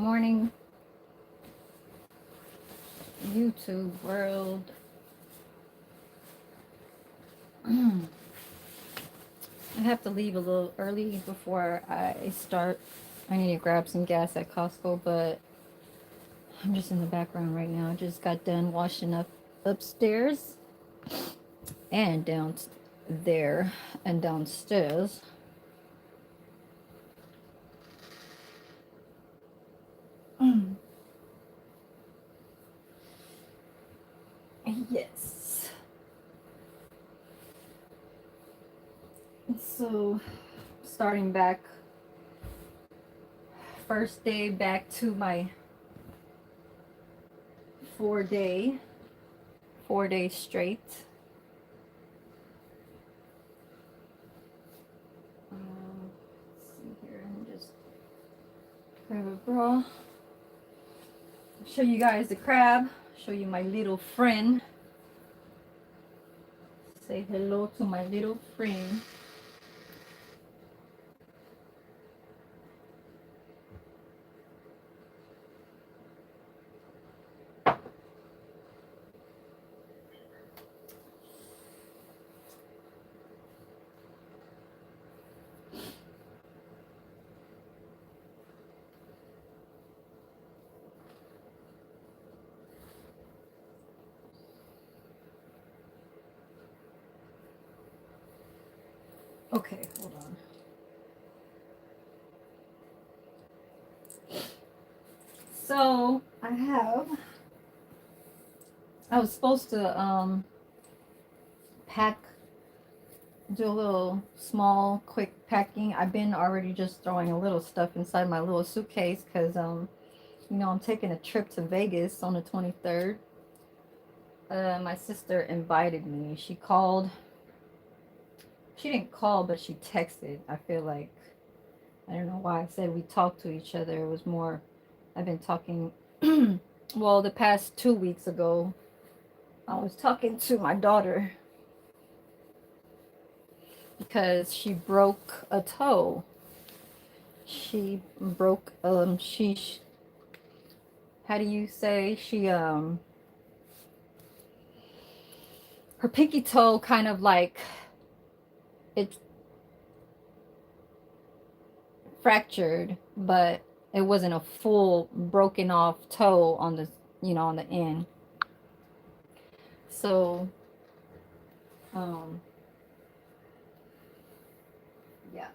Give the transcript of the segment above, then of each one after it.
morning, YouTube world. I have to leave a little early before I start. I need to grab some gas at Costco, but I'm just in the background right now. I just got done washing up upstairs and down there and downstairs. Yes. So, starting back, first day back to my 4 day, 4 days straight. Let's see here, let me just grab a bra. Show you guys the crab. Show you my little friend. Say hello to my little friend. Okay, hold on. So I was supposed to pack, do a little small quick packing. I've been already just throwing a little stuff inside my little suitcase because I'm taking a trip to Vegas on the 23rd. My sister invited me. She didn't call, but she texted. I feel like, I don't know why I said we talked to each other. It was more, I've been talking, well, the past 2 weeks ago, I was talking to my daughter because she broke a toe. She broke, how do you say, her pinky toe kind of like, it fractured, but it wasn't a full broken off toe on the, on the end. So, um, yeah.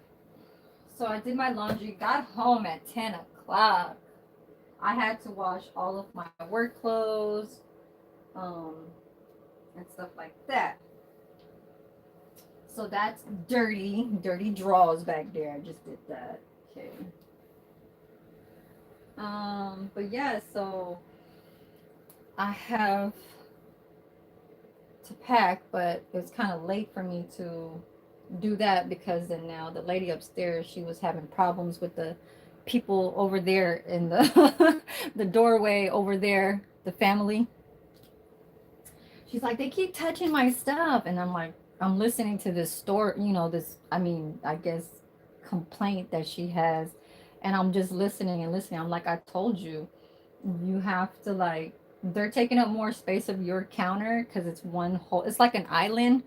So I did my laundry, got home at 10 o'clock. I had to wash all of my work clothes, um, and stuff like that. So that's dirty drawers back there. I just did that. Okay. But yeah, so I have to pack, but it's kind of late for me to do that because then now the lady upstairs, she was having problems with the people over there in the the doorway over there, the family. She's like, they keep touching my stuff, and I'm like, I'm listening to this story, this, I mean, I guess complaint that she has, and I'm just listening and listening. I'm like, I told you, you have to like, they're taking up more space of your counter because it's one whole, it's like an island,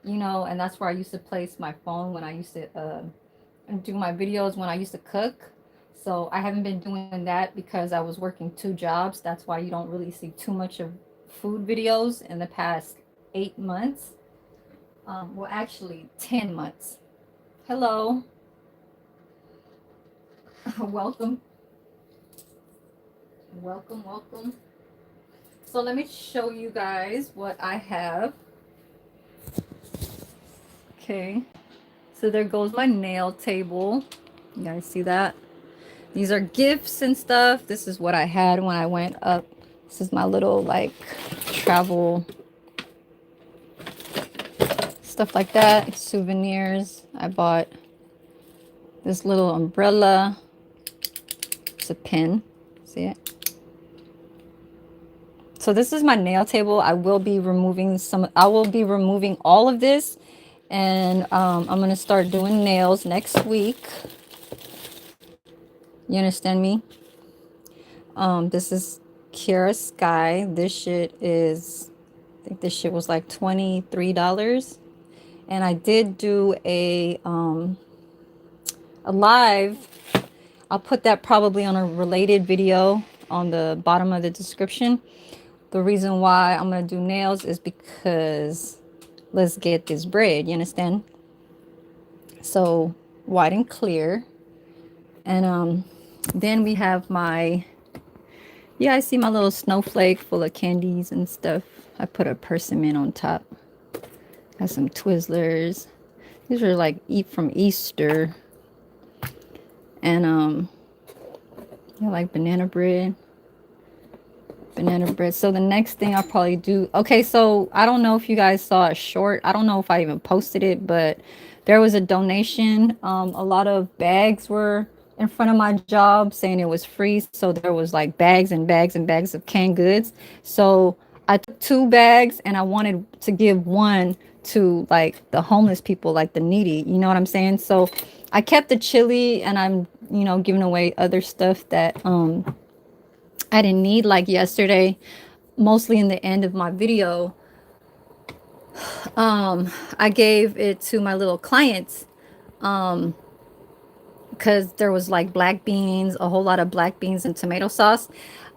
and that's where I used to place my phone when I used to do my videos when I used to cook. So I haven't been doing that because I was working 2 jobs. That's why you don't really see too much of food videos in the past 8 months. Well, actually 10 months. Hello. Welcome. Welcome. So let me show you guys what I have. Okay. So there goes my nail table. You guys see that? These are gifts and stuff. This is what I had when I went up. This is my little like travel stuff like that. Souvenirs. I bought this little umbrella. It's a pin. See it? So this is my nail table. I will be removing all of this, and I'm going to start doing nails next week. You understand me? This is Kiara Sky. This shit is, I think this shit was like $23. And I did do a live. I'll put that probably on a related video on the bottom of the description. The reason why I'm gonna do nails is because let's get this bread, you understand? So white and clear. And then we have my, yeah, I see my little snowflake full of candies and stuff. I put a persimmon on top. Got some Twizzlers. These are like eat from Easter. And yeah, like banana bread. Banana bread. So the next thing I'll probably do, okay, so I don't know if you guys saw a short. I don't know if I even posted it, but there was a donation. A lot of bags were in front of my job saying it was free. So there was like bags and bags and bags of canned goods. So I took 2 bags and I wanted to give one to like the homeless people, like the needy, you know what I'm saying? So I kept the chili and I'm, you know, giving away other stuff that I didn't need. Like yesterday, mostly in the end of my video, I gave it to my little clients because there was like black beans, a whole lot of black beans and tomato sauce.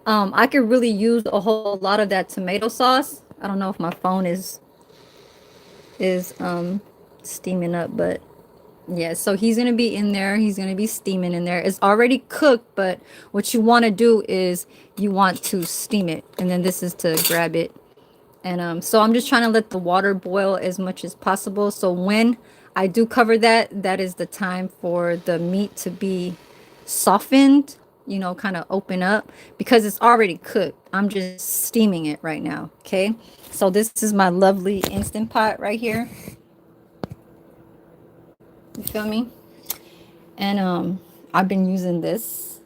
I could really use a whole lot of that tomato sauce. I don't know if my phone is steaming up, but yeah, so he's gonna be in there. He's gonna be steaming in there. It's already cooked, but what you want to do is you want to steam it, and then this is to grab it. And so I'm just trying to let the water boil as much as possible. So when I do cover that, that is the time for the meat to be softened, you know, kind of open up because it's already cooked. I'm just steaming it right now. Okay. So this is my lovely Instant Pot right here. You feel me? And I've been using this.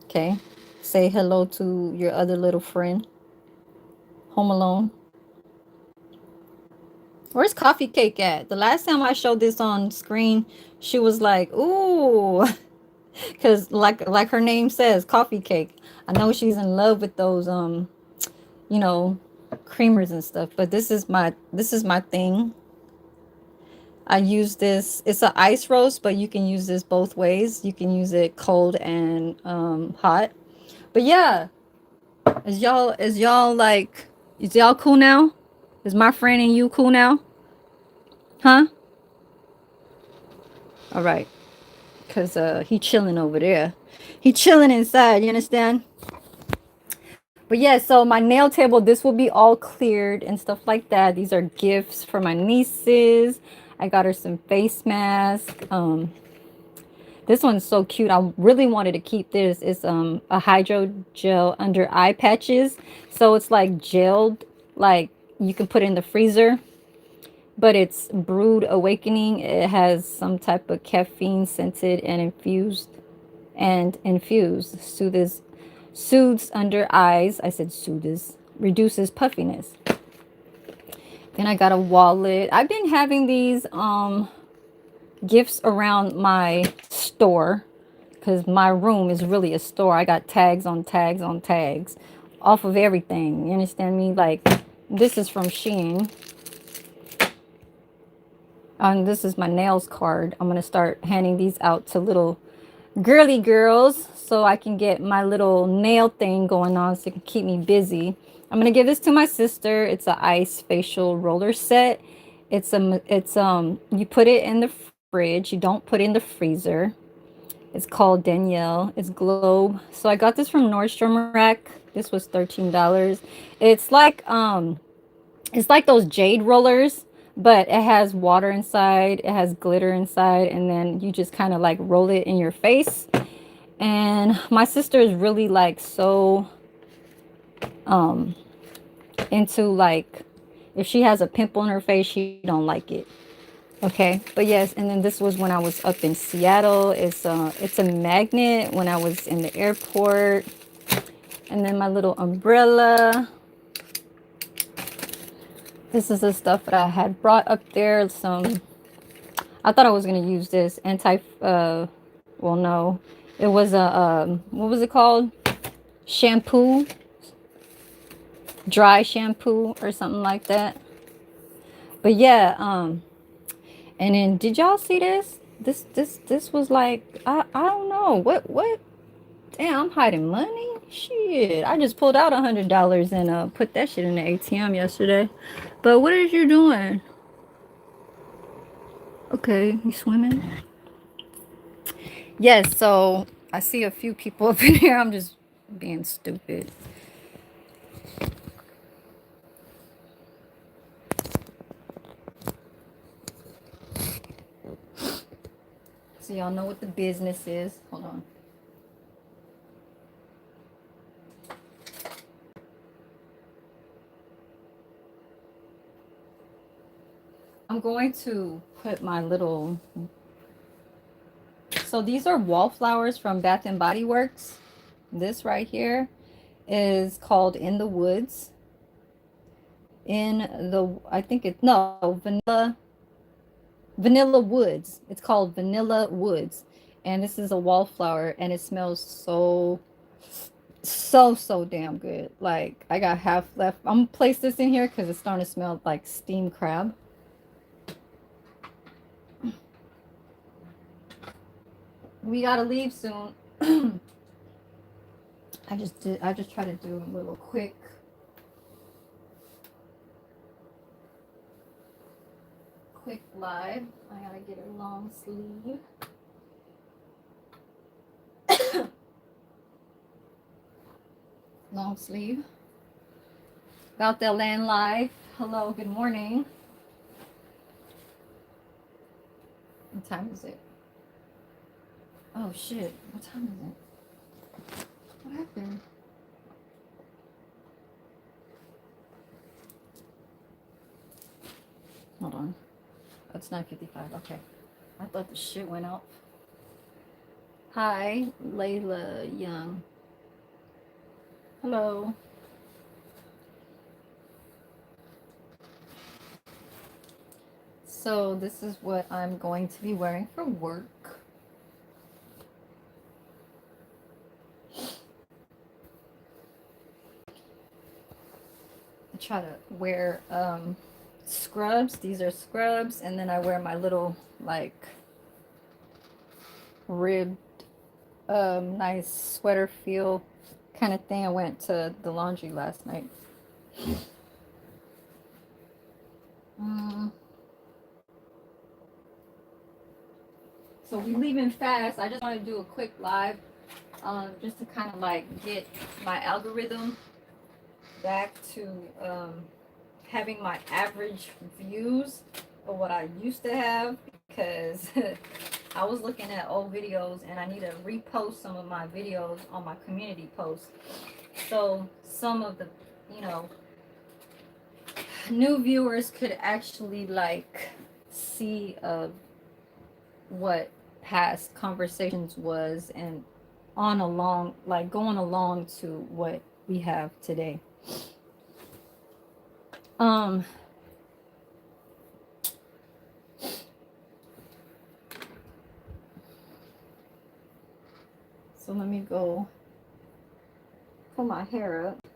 Okay. Say hello to your other little friend. Home Alone. Where's Coffee Cake at? The last time I showed this on screen, she was like, ooh, because like her name says, Coffee Cake. I know she's in love with those you know, creamers and stuff, but this is my thing. I use this, it's an ice roast, but you can use this both ways. You can use it cold and hot. But yeah, is y'all like, is y'all cool now? Is my friend and you cool now? Huh? All right. Because he chilling over there. He chilling inside, you understand? But yeah, so my nail table, this will be all cleared and stuff like that. These are gifts for my nieces. I got her some face masks. This one's so cute. I really wanted to keep this. It's a hydro gel under eye patches. So it's like gelled, like you can put in the freezer. But it's brewed awakening. It has some type of caffeine scented and infused soothes under eyes. I said soothes, reduces puffiness. Then I got a wallet. I've been having these gifts around my store because my room is really a store. I got tags on tags on tags off of everything. You understand me? Like this is from Shein. And this is my nails card. I'm going to start handing these out to little girly girls so I can get my little nail thing going on so it can keep me busy. I'm going to give this to my sister. It's an ice facial roller set. It's you put it in the fridge. You don't put it in the freezer. It's called Danielle. It's Globe. So I got this from Nordstrom Rack. This was $13. It's like those jade rollers, but it has water inside, it has glitter inside, and then you just kind of like roll it in your face. And my sister is really like so into like if she has a pimple in her face, she don't like it. Okay, but yes, and then this was when I was up in Seattle. It's a magnet when I was in the airport. And then my little umbrella. This is the stuff that I had brought up there. I thought I was going to use this well, no. It was a what was it called? Shampoo, dry shampoo or something like that. But yeah, and then did y'all see this? This was like I don't know what. Damn, I'm hiding money. Shit, I just pulled out $100 and put that shit in the ATM yesterday. But what is you doing? Okay, you swimming? Yes. So I see a few people up in here. I'm just being stupid. So y'all know what the business is. Hold on. I'm going to put my little. So these are wallflowers from Bath and Body Works. This right here is called In the Woods. I think it's, no, Vanilla Woods. It's called Vanilla Woods. And this is a wallflower and it smells so damn good. Like I got half left. I'm gonna place this in here because it's starting to smell like steamed crab. We gotta leave soon. I just try to do a little quick live. I gotta get a long sleeve. Long sleeve. About that land live. Hello, good morning. What time is it? Oh shit. What time is it? What happened? Hold on. Oh, it's 9:55. Okay. I thought the shit went out. Hi, Layla Young. Hello. So this is what I'm going to be wearing for work. I try to wear scrubs. These are scrubs, and then I wear my little like ribbed nice sweater feel kind of thing. I went to the laundry last night. So we leaving fast. I just want to do a quick live, just to kind of like get my algorithm back to having my average views of what I used to have, because I was looking at old videos and I need to repost some of my videos on my community posts. So some of the, you know, new viewers could actually like see what past conversations was and on along, like going along to what we have today. So let me go pull my hair up.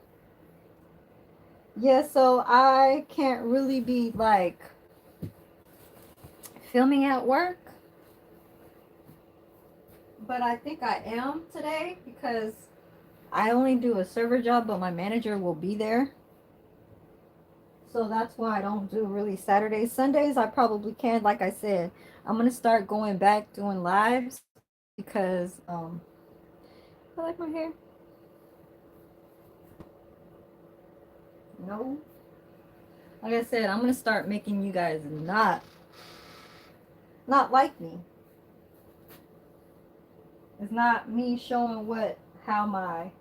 Yeah, so I can't really be like filming at work, but I think I am today because I only do a server job, but my manager will be there. So that's why I don't do really Saturdays. Sundays I probably can. Like I said, I'm gonna start going back doing lives because I like my hair. No. Like I said, I'm gonna start making you guys not like me. It's not me showing how my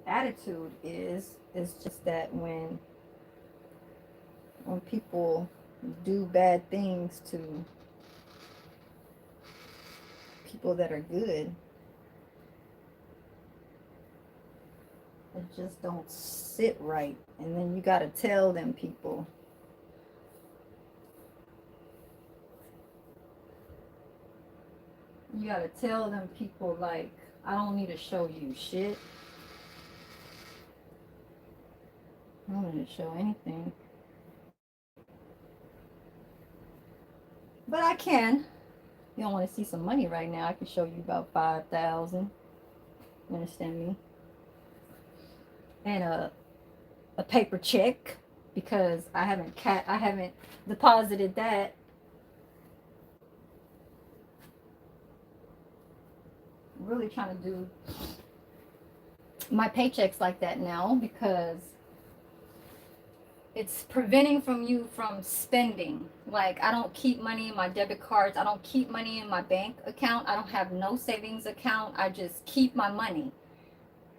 attitude is. It's just that when people do bad things to people that are good, it just don't sit right. And then you gotta tell them people. You gotta tell them people like, I don't need to show you shit. I don't need to show anything. But I can. You don't want to see some money right now. I can show you about 5,000. You understand me? And a paper check because I haven't deposited that. I'm really trying to do my paychecks like that now because it's preventing from you from spending. Like, I don't keep money in my debit cards. I don't keep money in my bank account. I don't have no savings account. I just keep my money.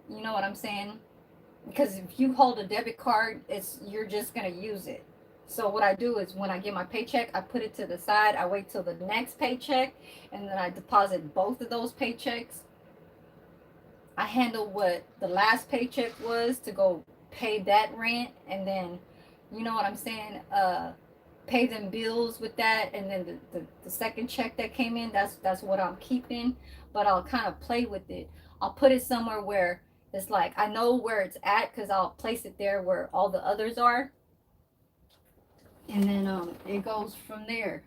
You know what I'm saying? Because if you hold a debit card, it's you're just gonna use it. So what I do is when I get my paycheck, I put it to the side. I wait till the next paycheck, and then I deposit both of those paychecks. I handle what the last paycheck was to go pay that rent, and then, you know what I'm saying, pay them bills with that, and then the second check that came in, that's what I'm keeping. But I'll kind of play with it. I'll put it somewhere where it's like I know where it's at because I'll place it there where all the others are, and then it goes from there.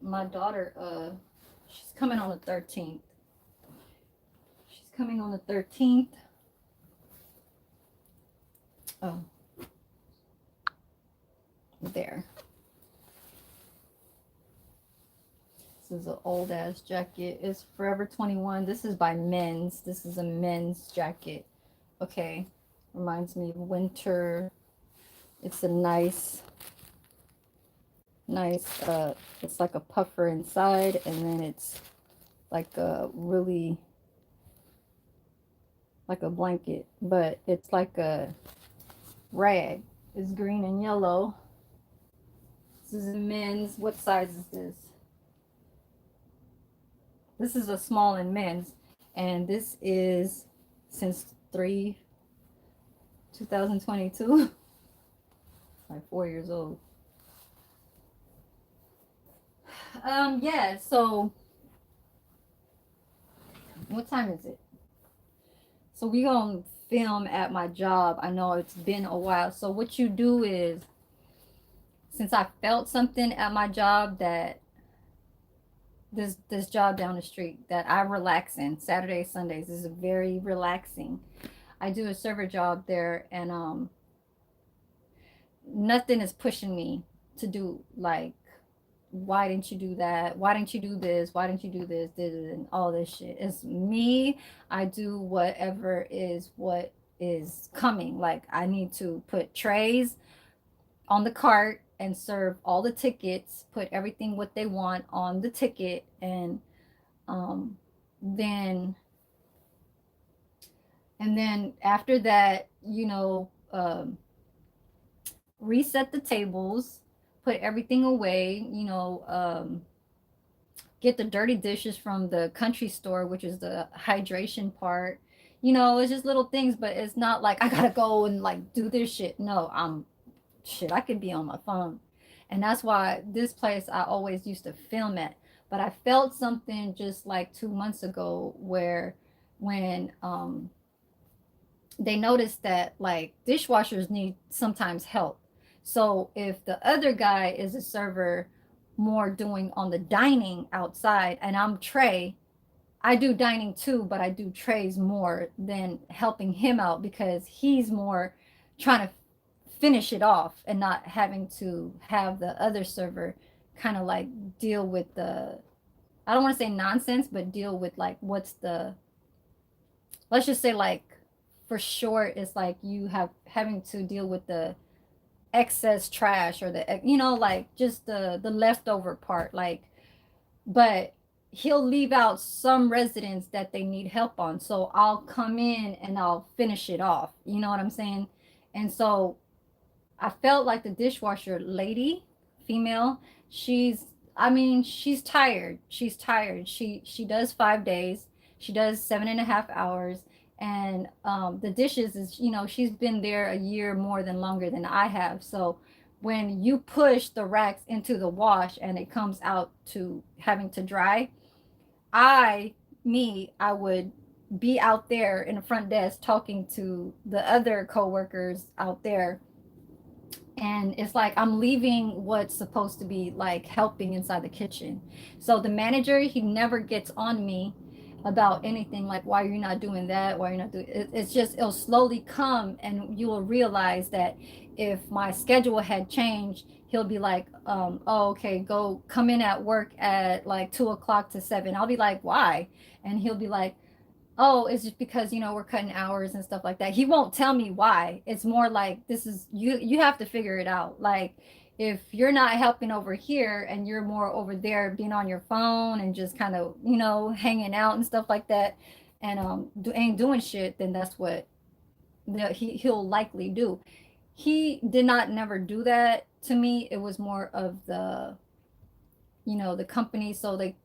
My daughter, she's coming on the 13th. She's coming on the 13th. Oh, there. This is an old ass jacket. It's Forever 21. This is by Men's. This is a men's jacket. Okay. Reminds me of winter. It's a nice, it's like a puffer inside, and then it's like a really, like a blanket, but it's like a rag. It's green and yellow. This is a men's. What size is this? This is a small in men's, and this is since 2022. Like 4 years old. Yeah, so what time is it? So we gonna film at my job. I know it's been a while. So what you do is, since I felt something at my job that this job down the street that I relax in, Saturdays, Sundays is very relaxing. I do a server job there, and nothing is pushing me to do like, why didn't you do that? Why didn't you do this? Why didn't you do this? And all this shit. It's me. I do whatever is what is coming. Like, I need to put trays on the cart and serve all the tickets, put everything what they want on the ticket, and um then after that, reset the tables, put everything away, get the dirty dishes from the country store, which is the hydration part. It's just little things, but it's not like I gotta go and like do this shit. No, I could be on my phone. And that's why this place I always used to film at. But I felt something just like 2 months ago where when they noticed that like dishwashers need sometimes help. So if the other guy is a server more doing on the dining outside and I'm tray, I do dining too, but I do trays more than helping him out because he's more trying to finish it off and not having to have the other server kind of like deal with the, I don't want to say nonsense, but deal with like what's the, let's just say like for short, it's like you have having to deal with the excess trash or the like just the leftover part, like. But he'll leave out some residents that they need help on. So I'll come in and I'll finish it off. You know what I'm saying? And so I felt like the dishwasher lady, female, she's I mean, she's tired. She's tired. She does 5 days. She does 7.5 hours. And the dishes is, she's been there a year more than longer than I have. So when you push the racks into the wash and it comes out to having to dry, I would be out there in the front desk talking to the other coworkers out there, and it's like I'm leaving what's supposed to be like helping inside the kitchen. So the manager, he never gets on me about anything like, why you're not doing that, why you're not doing it. It's just, it'll slowly come, and you will realize that if my schedule had changed, he'll be like, oh, okay, go come in at work at like 2 o'clock to 7. I'll be like, why? And he'll be like, oh, it's just because, we're cutting hours and stuff like that. He won't tell me why. It's more like, this is, you have to figure it out. Like, if you're not helping over here and you're more over there being on your phone and just kind of, hanging out and stuff like that, and ain't doing shit, then that's what he'll likely do. He did not never do that to me. It was more of the company. So they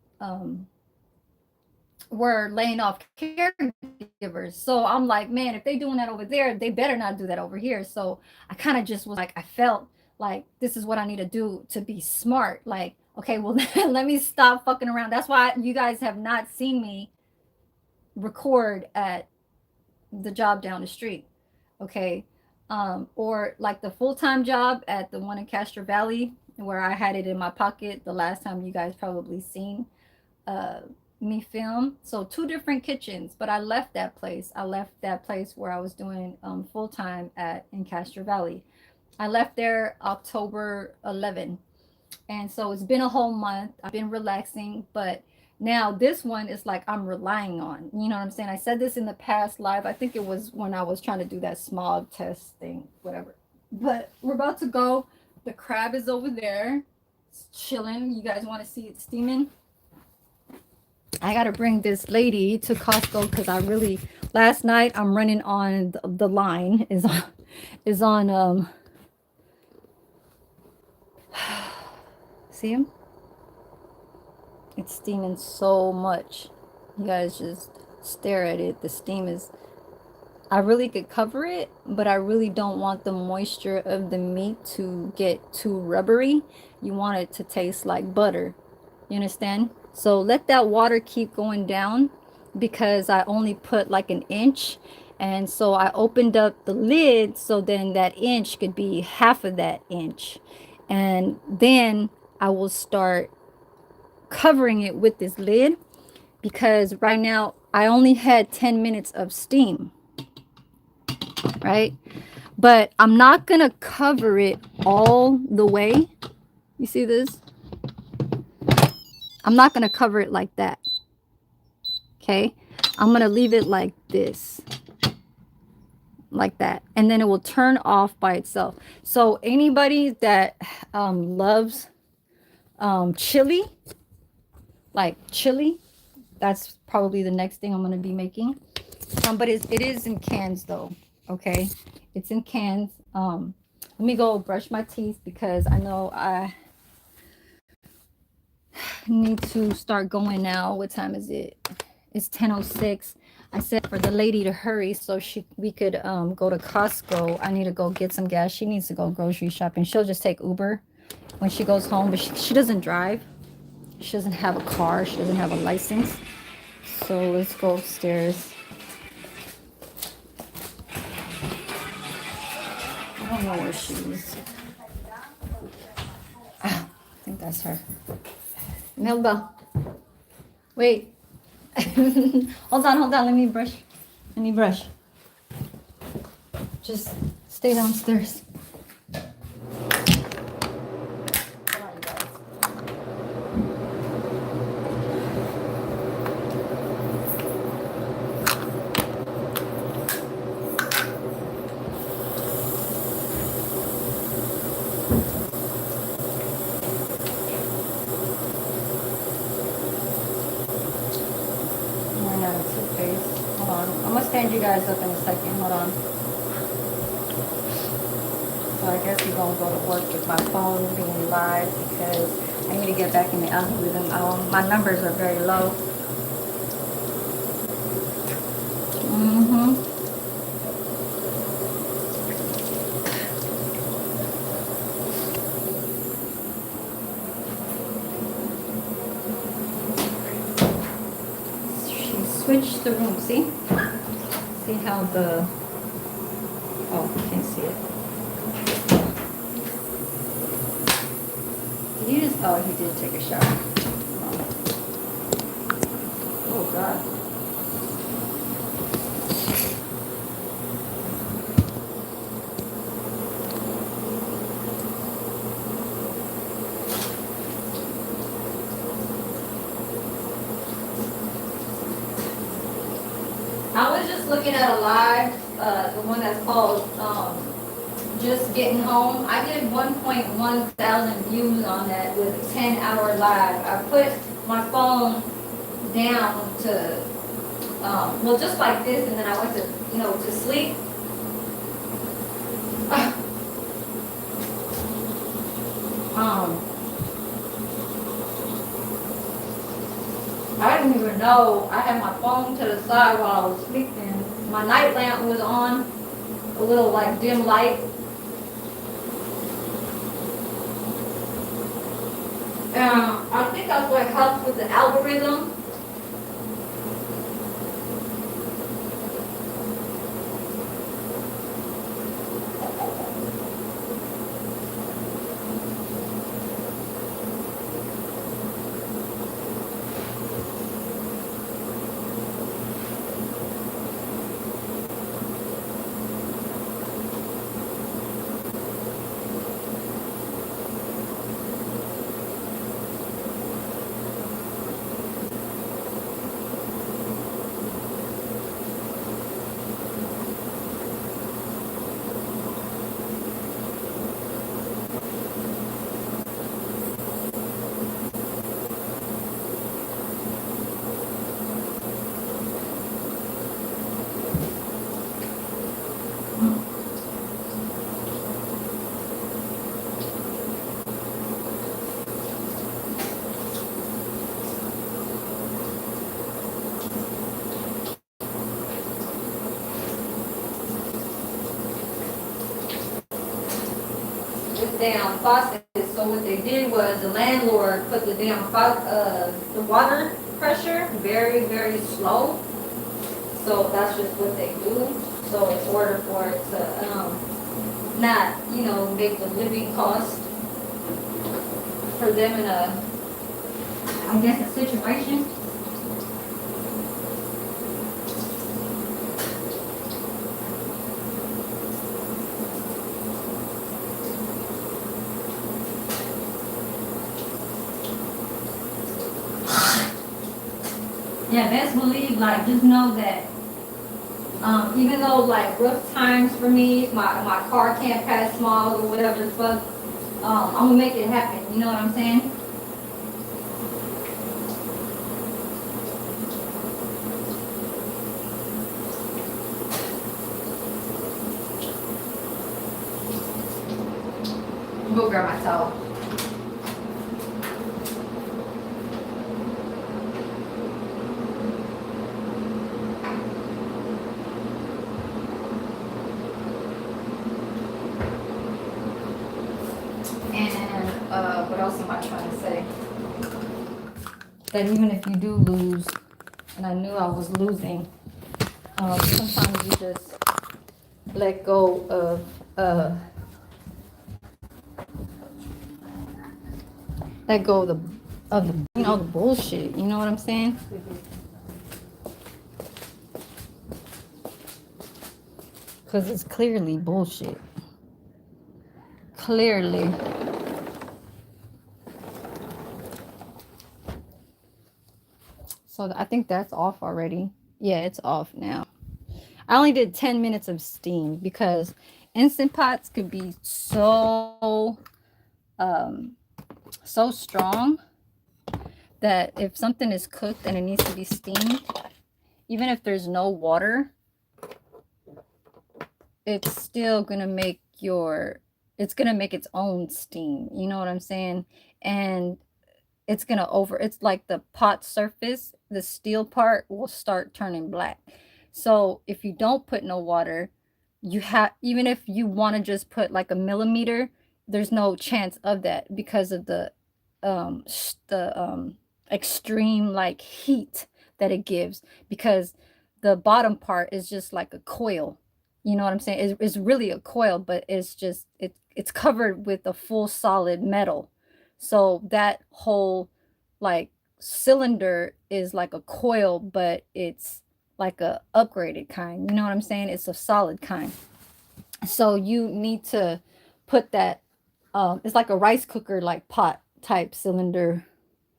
were laying off caregivers. So I'm like, man, if they doing that over there, they better not do that over here. So I kind of just was like, I felt like this is what I need to do to be smart. Like, okay, well, let me stop fucking around. That's why you guys have not seen me record at the job down the street. Okay. Or like the full-time job at the one in Castro Valley, where I had it in my pocket the last time you guys probably seen uh me film. So two different kitchens, but I left that place. I left that place where I was doing full time at in Castro Valley. I left there October 11, and so it's been a whole month. I've been relaxing, but now this one is like I'm relying on. You know what I'm saying? I said this in the past live. I think it was when I was trying to do that smog test thing, whatever. But we're about to go. The crab is over there. It's chilling. You guys want to see it steaming? I gotta bring this lady to Costco because I really, last night I'm running on the line is on see him? It's steaming so much. You guys just stare at it. The steam is, I really could cover it, but I really don't want the moisture of the meat to get too rubbery. You want it to taste like butter. You understand? So let that water keep going down, because I only put like an inch. And so I opened up the lid so then that inch could be half of that inch. And then I will start covering it with this lid, because right now I only had 10 minutes of steam, right? But I'm not going to cover it all the way. You see this? I'm not going to cover it like that. Okay. I'm going to leave it like this, like that. And then it will turn off by itself. So anybody that loves chili, like chili, that's probably the next thing I'm going to be making. But it is in cans though. Okay. It's in cans. Let me go brush my teeth, because I know I need to start going now. What time is it? It's 10:06. I said for the lady to hurry so we could go to Costco. I need to go get some gas. She needs to go grocery shopping. She'll just take Uber when she goes home, but she doesn't drive. She doesn't have a car. She doesn't have a license. So let's go upstairs. I don't know where she is. I think that's her. Melba, wait. Hold on. Let me brush. Just stay downstairs. stand you guys up in a second. Hold on. So I guess we're gonna go to work with my phone being live because I need to get back in the algorithm. My numbers are very low. She switched the room. See how the, oh, you can't see it. Did you just, oh, he did take a shower. Oh God. I was just looking at a live, the one that's called Just Getting Home. I did 1.1 thousand views on that with a 10-hour live. I put my phone down to, well, just like this, and then I went to, to sleep. I didn't even know I had my phone to the side while I was sleeping. My night lamp was on, a little like dim light. I think that's what helps with the algorithm. Damn faucet. So what they did was the landlord put the damn the water pressure very, very slow. So that's just what they do. So in order for it to not, make the living cost for them in a, I guess, a situation. Yeah, best believe, like, just know that even though, like, rough times for me, my car can't pass smog or whatever the fuck, I'm gonna make it happen. You know what I'm saying? Go grab my towel. What else am I trying to say? That even if you do lose, and I knew I was losing, sometimes you just let go of the bullshit. You know what I'm saying? Because it's clearly bullshit. Clearly. So I think that's off already. Yeah, it's off now. I only did 10 minutes of steam because Instant Pots could be so strong that if something is cooked and it needs to be steamed, even if there's no water, it's still gonna make it's gonna make its own steam. You know what I'm saying? And it's like the pot surface, the steel part will start turning black. So if you don't put no water, you have even if you want to just put like a millimeter, there's no chance of that because of the extreme like heat that it gives, because the bottom part is just like a coil. You know what I'm saying? It's really a coil, but it's covered with a full solid metal. So that whole like cylinder is like a coil, but it's like a upgraded kind. You know what I'm saying? It's a solid kind. So you need to put that it's like a rice cooker like pot type cylinder,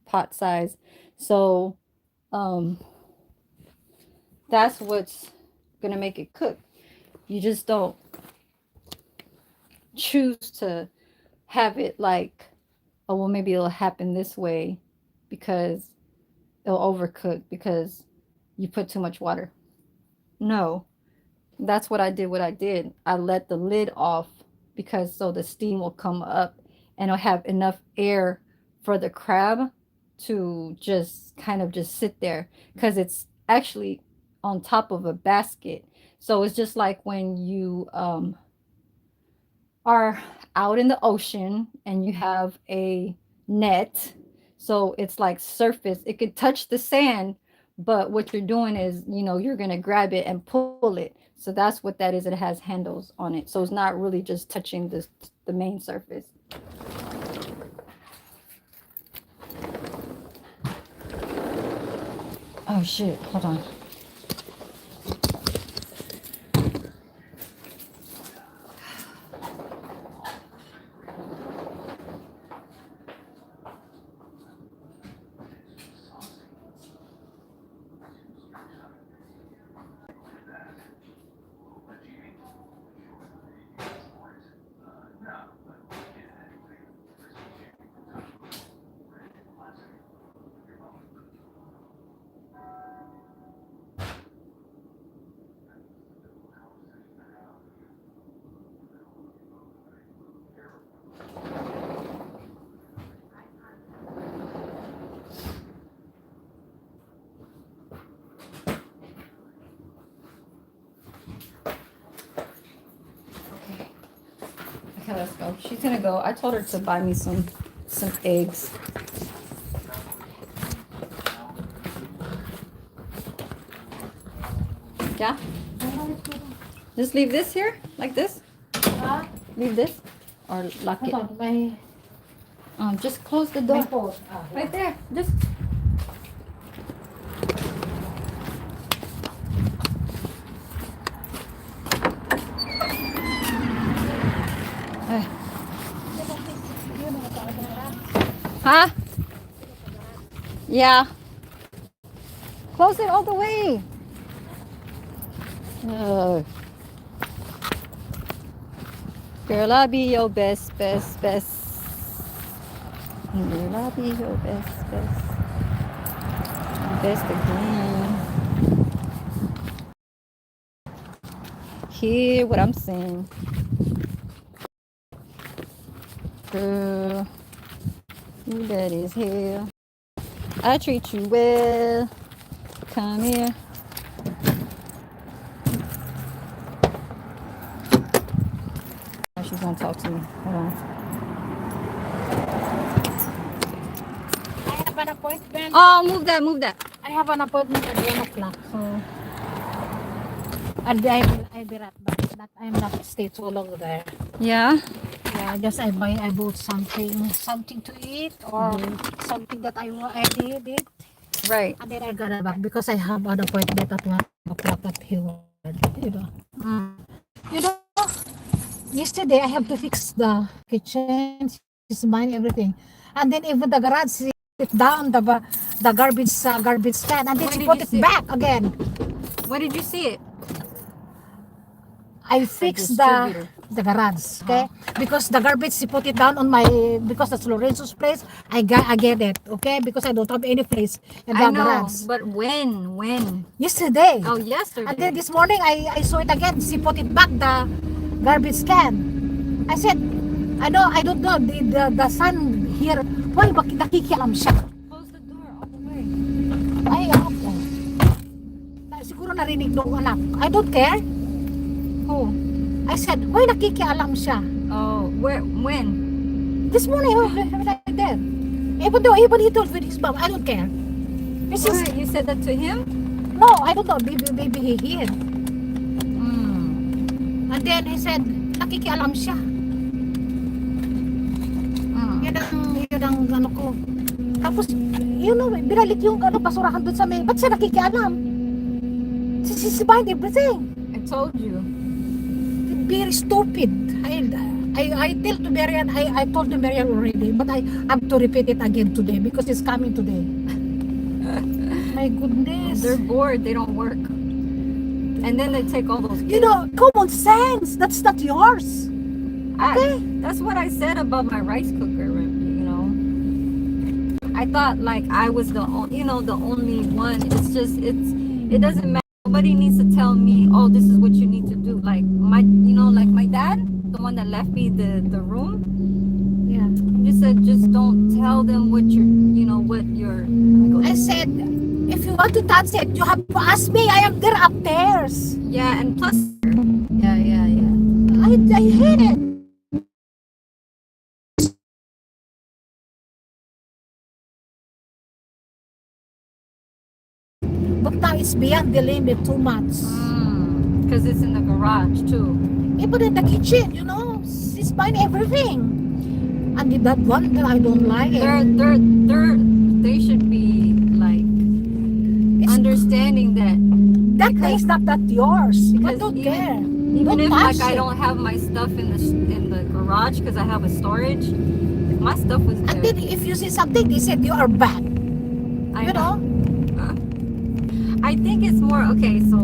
pot size. So um that's what's gonna make it cook. You just don't choose to have it like, oh well, maybe it'll happen this way because it'll overcook because you put too much water. No, that's what I did. What I did, I let the lid off because so the steam will come up and it'll have enough air for the crab to just kind of just sit there, because it's actually on top of a basket. So it's just like when you are out in the ocean and you have a net. So it's like surface, it could touch the sand, but what you're doing is, you're going to grab it and pull it. So that's what that is. It has handles on it. So it's not really just touching the main surface. Oh shit, hold on. Okay, let's go. She's gonna go. I told her to buy me some eggs. Yeah? Just leave this here? Like this? Leave this? Or lock it? Just close the door. Right there. Just... Huh? Yeah. Close it all the way. Girl, I'll be your best, best, best. Girl, I'll be your best, best. Best again. Hear what I'm saying. Girl, you that is hell. I treat you well. Come here. She's gonna talk to me. Hold on. I have an appointment. Oh, move that, move that. I have an appointment at 1 o'clock, so I'll be right back. That I'm not stay too long there. Yeah. Yeah, just I bought something to eat or something that I did. Right. And then I got back because I have an appointment at 1 o'clock at here. You know. You know, yesterday I have to fix the kitchen, it's mine, everything. And then even the garage, she put down the garbage can, and then she put it back again. Where did you see it? I fixed the the garage, okay? Because the garbage she put it down on my, because that's Lorenzo's place. I get it, okay? Because I don't have any place in the I know, garage. but when? Yesterday. Oh, And yesterday. then this morning I saw it again. She put it back the garbage can. I said, I don't know the son here. Why bakit nakikialam siya? Close the door all the way. Ay, ako. Siguro narinig nung anak. I don't care. Who? I said, why nakikialam siya? Oh, when? This morning, when I did. Even he told with his mom, I don't care. This is, What? You said that to him? no, I don't know. Maybe he hid. Mm. And then he said, nakikialam siya. Yun ang ano ko. Tapos, binalik yung basurahan doon sa may, ba't siya nakikialam? She's buying everything. I told you. Very stupid. I tell to Marian, I told to Marian already, but I have to repeat it again today because it's coming today. My goodness. They're bored. They don't work. And then they take all those kids. Common sense. That's not yours. Okay. That's what I said about my rice cooker. I thought like I was the only one. It doesn't matter. Nobody needs to tell me, oh, this is what you need to do. Like my dad, the one that left me the room. Yeah. Just said, just don't tell them what you're. I said, if you want to touch it, you have to ask me. I am there upstairs. Yeah, and plus, yeah. I hate it. But now it's beyond the limit too much. Because it's in the garage too. Even in the kitchen, she's buying everything. And that one that I don't like it. They should be like understanding that is not that yours. because I don't even, care. Even Don't if touch I it. don't have my stuff in the garage because I have a storage, if my stuff was there. And then if you see something, they said you are bad. I know. I think it's more okay. So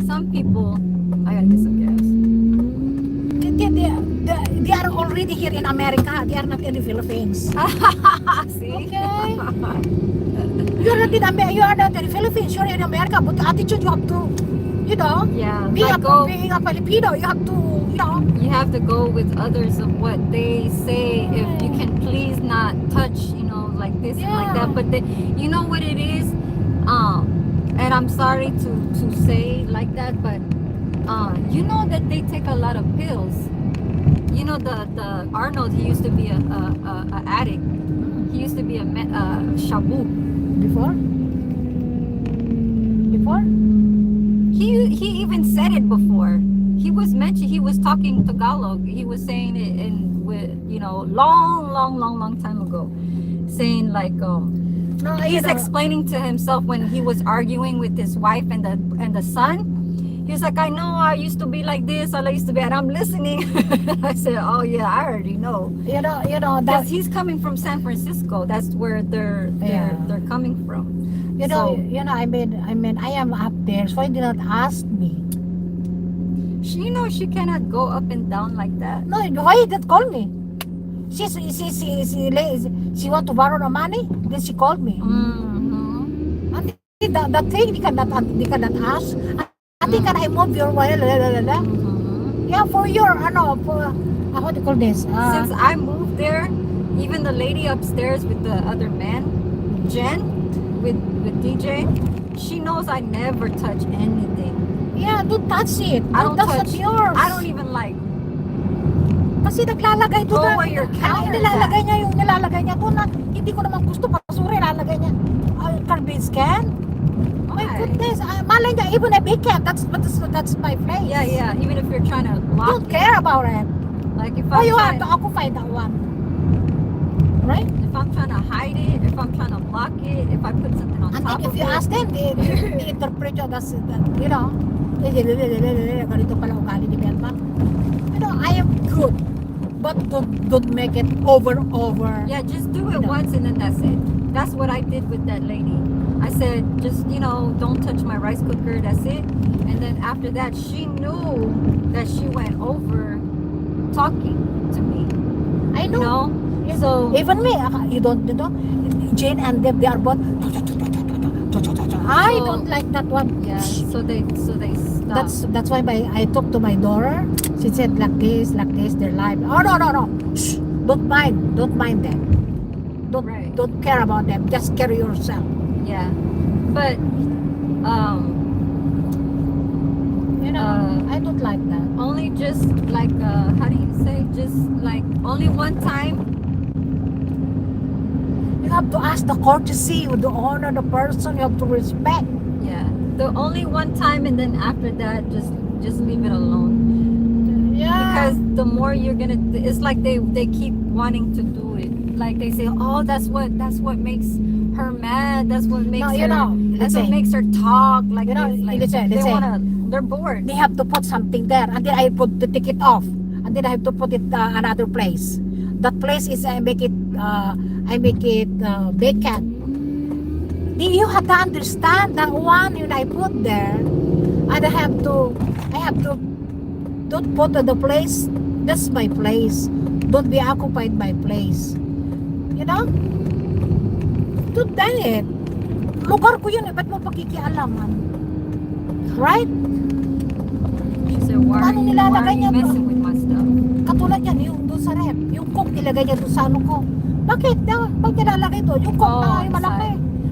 some people. I gotta get some gas. They are already here in America. They are not in the Philippines. See? Okay. You are not in the Philippines. You are in America. But the attitude you have to, Yeah. being a Filipino, you have to, You have to go with others of what they say. If you can please not touch, like this and like that. But you know what it is? And I'm sorry to say like that, but you know that they take a lot of pills. The Arnold, he used to be a addict. He used to be a shabu. Before? He even said it before. He was talking Tagalog. He was saying it long time ago, saying like he's explaining to himself when he was arguing with his wife and the son. He was like, I know I used to be like this, I used to be, and I'm listening. I said, oh yeah, I already know. That He's coming from San Francisco. That's where they're coming from. I mean, I am up there, so why did not ask me? She cannot go up and down like that. No, why did not call me? She want to borrow the money, then she called me. Mm-hmm. And the thing they cannot ask. I think can I move your way? Mm-hmm. Yeah, for your what do you call this? Since I moved there, even the lady upstairs with the other man, Jen, with DJ, she knows I never touch anything. Yeah, don't touch it. That's not yours. I don't even like. Kasi naglalagay doon Go where your counter is nilalagay niya doon na hindi ko naman gusto basura, nilalagay niya garbage can. Oh my goodness, malay niya, even a big can, that's my place. Yeah, even if you're trying to block don't care about it. Like if you have to occupy that one, right? If I'm trying to hide it, if I'm trying to block it, if I put something on and top then if of you it. ask them, they interpret you as ganito pala ugali ni Belman. I am good, but don't make it over. Yeah, just do it once and then that's it. That's what I did with that lady. I said, just, don't touch my rice cooker. That's it. And then after that, she knew that she went over talking to me. I know. So Even me, you know, Jane and Deb, they are both. I So- don't like that one. yeah, so they stopped. That's why I talked to my daughter. She said like this, they're live. Oh no. Shh, don't mind them. Right. Don't care about them. Just carry yourself. Yeah, but You know, I don't like that. only just like how do you say? Just like only one time. You have to ask the courtesy, the honor, the person. You have to respect. Yeah, the only one time, and then after that, just leave it alone. Yeah. Because the more you're gonna, it's like they keep wanting to do it. Like they say, oh, that's what makes her mad. That's what makes No, you her. know, That's let's what say, makes her talk like you know, this. Like let's say, they're bored. they have to put something there, and then I put the ticket off, and then I have to put it another place. That place is I make it vacant. You have to understand that one you I put there, and I have to don't put the place. That's my place. Don't be occupied my place. You know? Don't done it. Lugar ko yun eh. Ba't mo pakikialaman? Right? She said, why are Paano you nilalagay niya to? messing with my stuff? Katulad yan, yung doon sa rep. Yung cook nilagay niya doon sa ano ko. Bakit? Pag nilalagay doon, yung cook na ay malaki.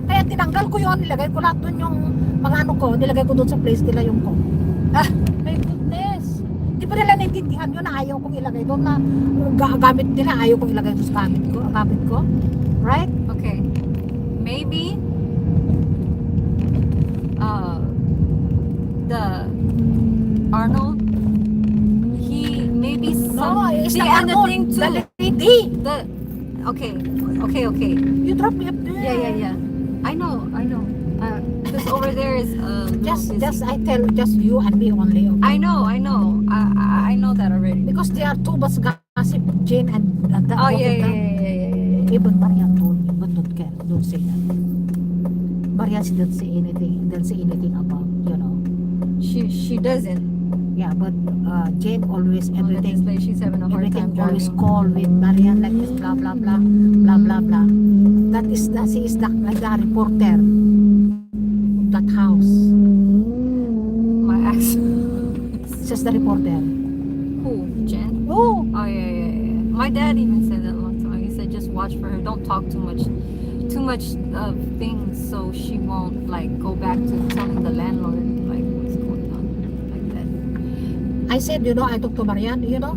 Kaya tinanggal ko yun, nilagay ko lahat doon yung mga ano ko, nilagay ko doon sa place nila yung cook. My goodness. Di ba nila naintindihan yun na ayaw kong ilagay doon na gamit nila, ayaw kong ilagay doon sa gamit ko. Right? Okay, maybe the Arnold, he maybe No, it's see, the and the Arnold, thing too, the lady. okay. You drop me up there. Yeah. I know. Because over there is Just I tell just you and me only. Okay? I know. I know that already. Because there are two bus gossip, Jane and the Oh yeah. Even Marian told me, but don't say that. Marian she don't say anything about, you know. She doesn't. Yeah, but Jane always everything She's having a hard time everything always driving. call with Marian like this, blah blah blah blah blah blah. She is the reporter of that house. My ex. She's the reporter. Who? Jen? Oh, Oh yeah. My dad even said that a long time ago. He said just watch for her. Don't talk too much of things so she won't like go back to telling the landlord like what's going on like that. I said, you know, I talked to Marian, you know,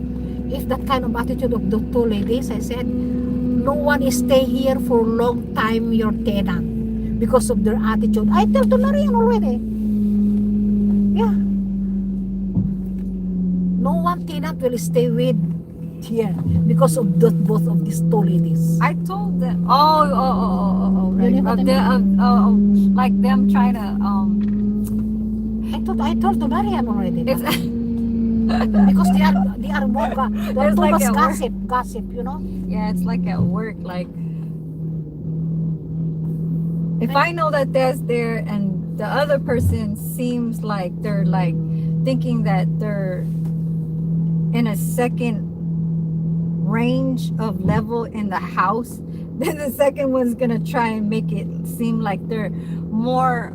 if that kind of attitude of the two ladies, I said, no one is stay here for a long time, your tenant, because of their attitude. I tell to Marian already. Yeah. No one tenant will stay with here because of both of these two ladies. I told them. Oh, right. You know what I mean? Like them trying to I told to Marian already. It's Because they are more There's too like much a word. gossip, you know. yeah, it's like at work. Like if I know that there's there and the other person seems like they're like thinking that they're in a second range of level in the house, then the second one's gonna try and make it seem like they're more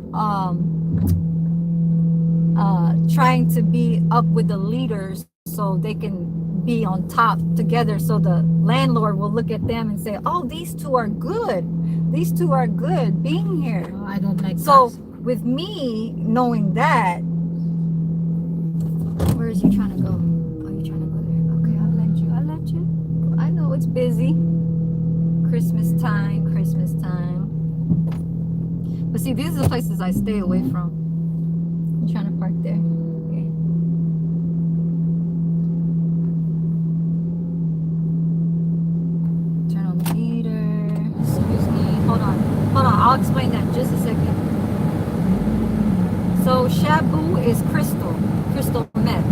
trying to be up with the leaders so they can be on top together, so the landlord will look at them and say, oh, these two are good being here. Oh, I don't like So gossip. with me knowing that, where is you trying to go? Oh, you trying to go there? Okay, I'll let you. I know it's busy. Christmas time. But see, these are the places I stay away from. I'm trying to park there. Okay. Turn on the meter. Excuse me. Hold on. I'll explain that in just a second. So shabu is crystal meth.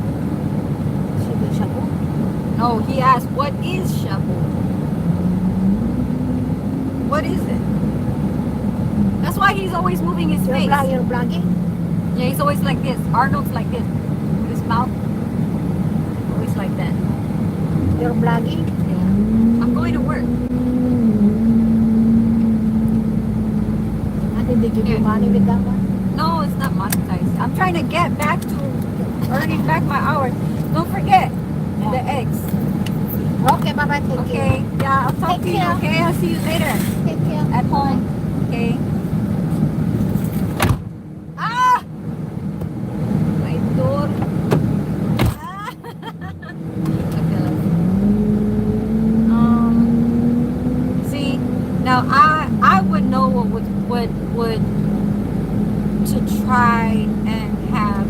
No, he asked, what is shabu? What is it? That's why he he's always moving his face. You're vlogging? Yeah, he's always like this. Arnold's like this. With his mouth. Always like that. You're vlogging? Yeah. I'm going to work. And did they give you money with that one? No, it's not monetized. I'm trying to get back to earning back my hours. Don't forget the eggs. Okay, bye-bye. Take Okay, yeah, I'll talk Take to you. care. Okay, I'll see you later care. Take care. at home. Okay. Ah! My door. Ah! Okay. See, now I would know what would to try and have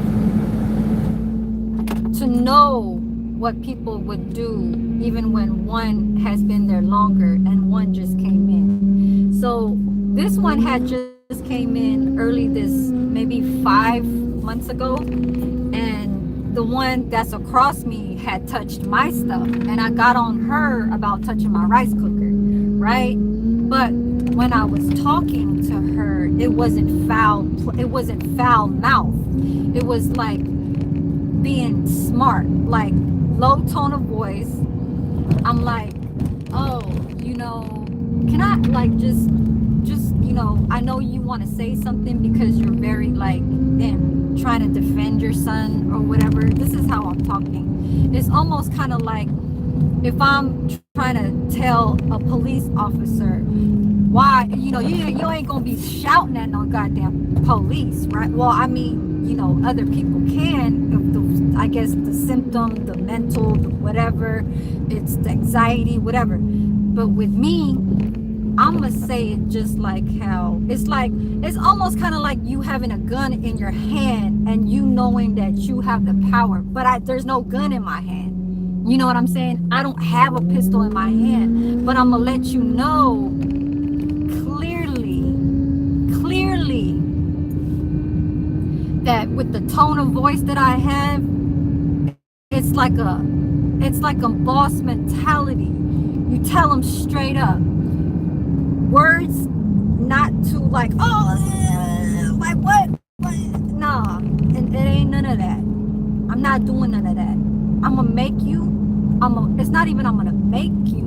to know what people would do even when one has been there longer and one just came in. So this one had just came in early this maybe 5 months ago, and the one that's across me had touched my stuff, and I got on her about touching my rice cooker, right? But when I was talking to her, it wasn't foul mouth. It was like being smart, like low tone of voice. I'm like, oh, can I like just I know you want to say something because you're very like trying to defend your son or whatever. This is how I'm talking. It's almost kind of like if I'm trying to tell a police officer why, you ain't gonna be shouting at no goddamn police, right? Well, I mean, other people can, if I guess the symptom, the mental, the whatever, it's the anxiety, whatever. But with me, I'm gonna say it just like how it's almost kind of like you having a gun in your hand and you knowing that you have the power, but there's no gun in my hand. You know what I'm saying? I don't have a pistol in my hand, but I'm gonna let you know clearly that with the tone of voice that I have, it's like a boss mentality. You tell them straight up. Words not to like, like what? Nah, it ain't none of that. I'm not doing none of that. I'm gonna make you. It's not even I'm gonna make you.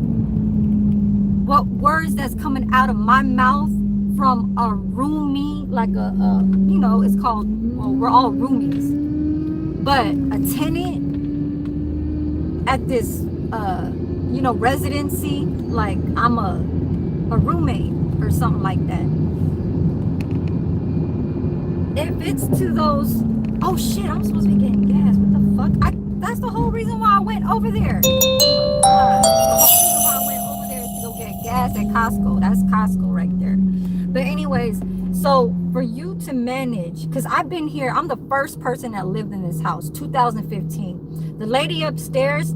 What words that's coming out of my mouth from a roomie, like it's called, well, we're all roomies, but a tenant at this, residency, like I'm a roommate or something like that. If it's to those, oh shit, I'm supposed to be getting gas. What the fuck? That's the whole reason why I went over there. The whole reason why I went over there is to go get gas at Costco. That's Costco right there. But anyways, so for you to manage, because I've been here, I'm the first person that lived in this house, 2015. The lady upstairs,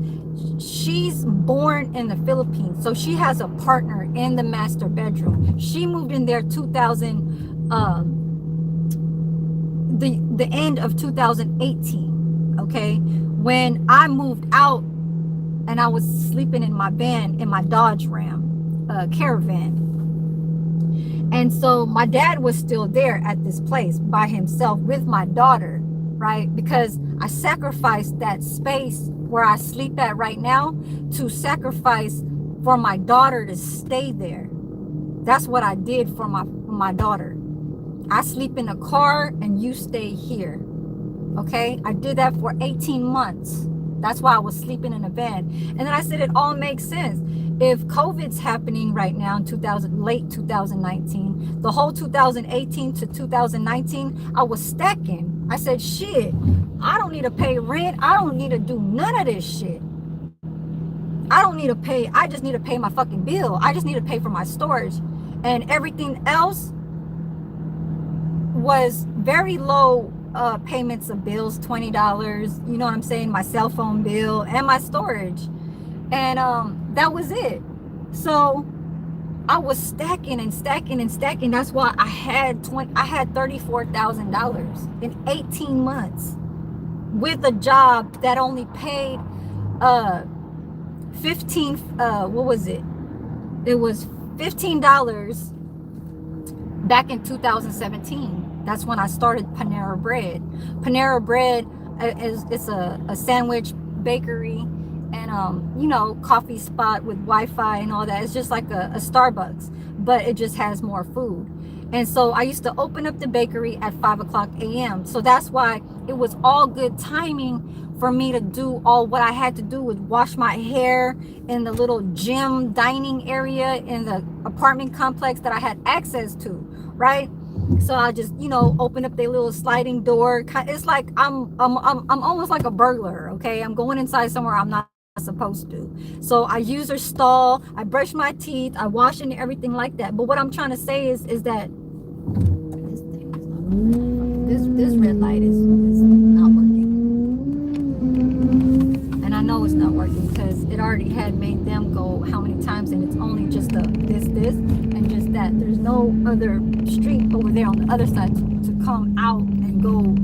she's born in the Philippines, so she has a partner in the master bedroom. She moved in there the end of 2018. Okay, when I moved out and I was sleeping in my van, in my Dodge Ram caravan. And so my dad was still there at this place by himself with my daughter, right? Because I sacrificed that space where I sleep at right now to sacrifice for my daughter to stay there. That's what I did for my daughter. I sleep in a car and you stay here. Okay? I did that for 18 months. That's why I was sleeping in a van. And then I said it all makes sense. If COVID's happening right now in late 2019, the whole 2018 to 2019, I was stacking. I said, shit, I don't need to pay rent. I don't need to do none of this shit. I don't need to pay. I just need to pay my fucking bill. I just need to pay for my storage. And everything else was very low payments of bills, $20, you know what I'm saying, my cell phone bill and my storage. And that was it. So I was stacking and stacking and stacking. That's why I had $34,000 in 18 months with a job that only paid 15 what was it? It was $15 back in 2017. That's when I started Panera Bread. Panera Bread is it's a sandwich bakery and you know, coffee spot with Wi-Fi and all that. It's just like a Starbucks, but it just has more food. And so I used to open up the bakery at 5 o'clock a.m. So that's why it was all good timing for me to do all what I had to do with wash my hair in the little gym dining area in the apartment complex that I had access to, right? So I just, you know, open up their little sliding door. It's like I'm almost like a burglar, okay? I'm going inside somewhere I'm not supposed to. So I use their stall, I brush my teeth, I wash and everything like that. But what I'm trying to say is that this thing is not, this red light is not working. And I know it's not working because it already had made them go how many times, and it's only just a this and just that. There's no other street over there on the other side to come out and go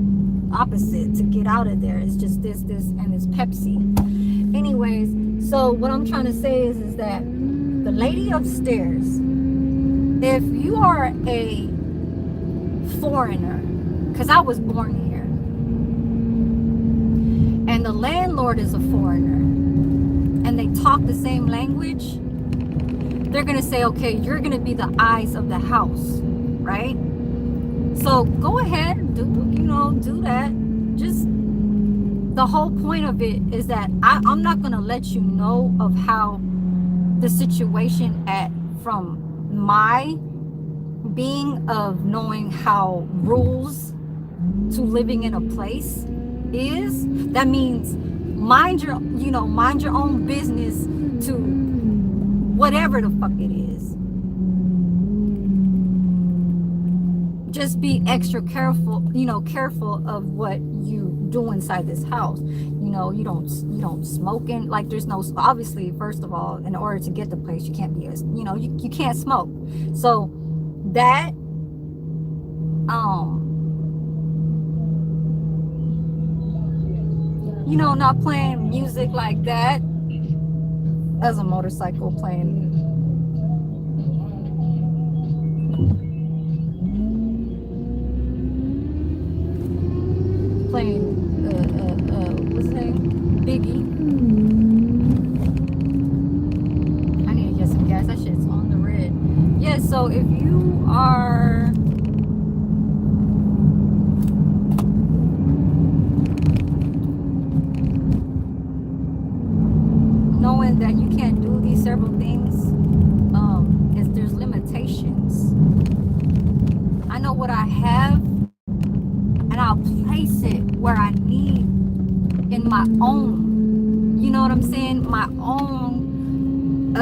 opposite to get out of there. It's just this and it's Pepsi. Anyways, so what I'm trying to say is that the lady upstairs, if you are a foreigner, because I was born here, and the landlord is a foreigner, and they talk the same language, they're gonna say, okay, you're gonna be the eyes of the house, right? So go ahead and do that. Just the whole point of it is that I'm not gonna let you know of how the situation from my being of knowing how rules to living in a place is. That means mind your own business to whatever the fuck it is. Just be extra careful, careful of what you do inside this house. You don't smoke in, like, there's no, obviously, first of all, in order to get the place, you can't be you can't smoke. So that not playing music like that as a motorcycle playing. What's his name? Biggie. I need to get some gas. That shit's on the red. Yeah, so if you are knowing that you can't do these several things, is there's limitations. I know what I have, and I'll place it where I need in my own, you know what I'm saying? My own,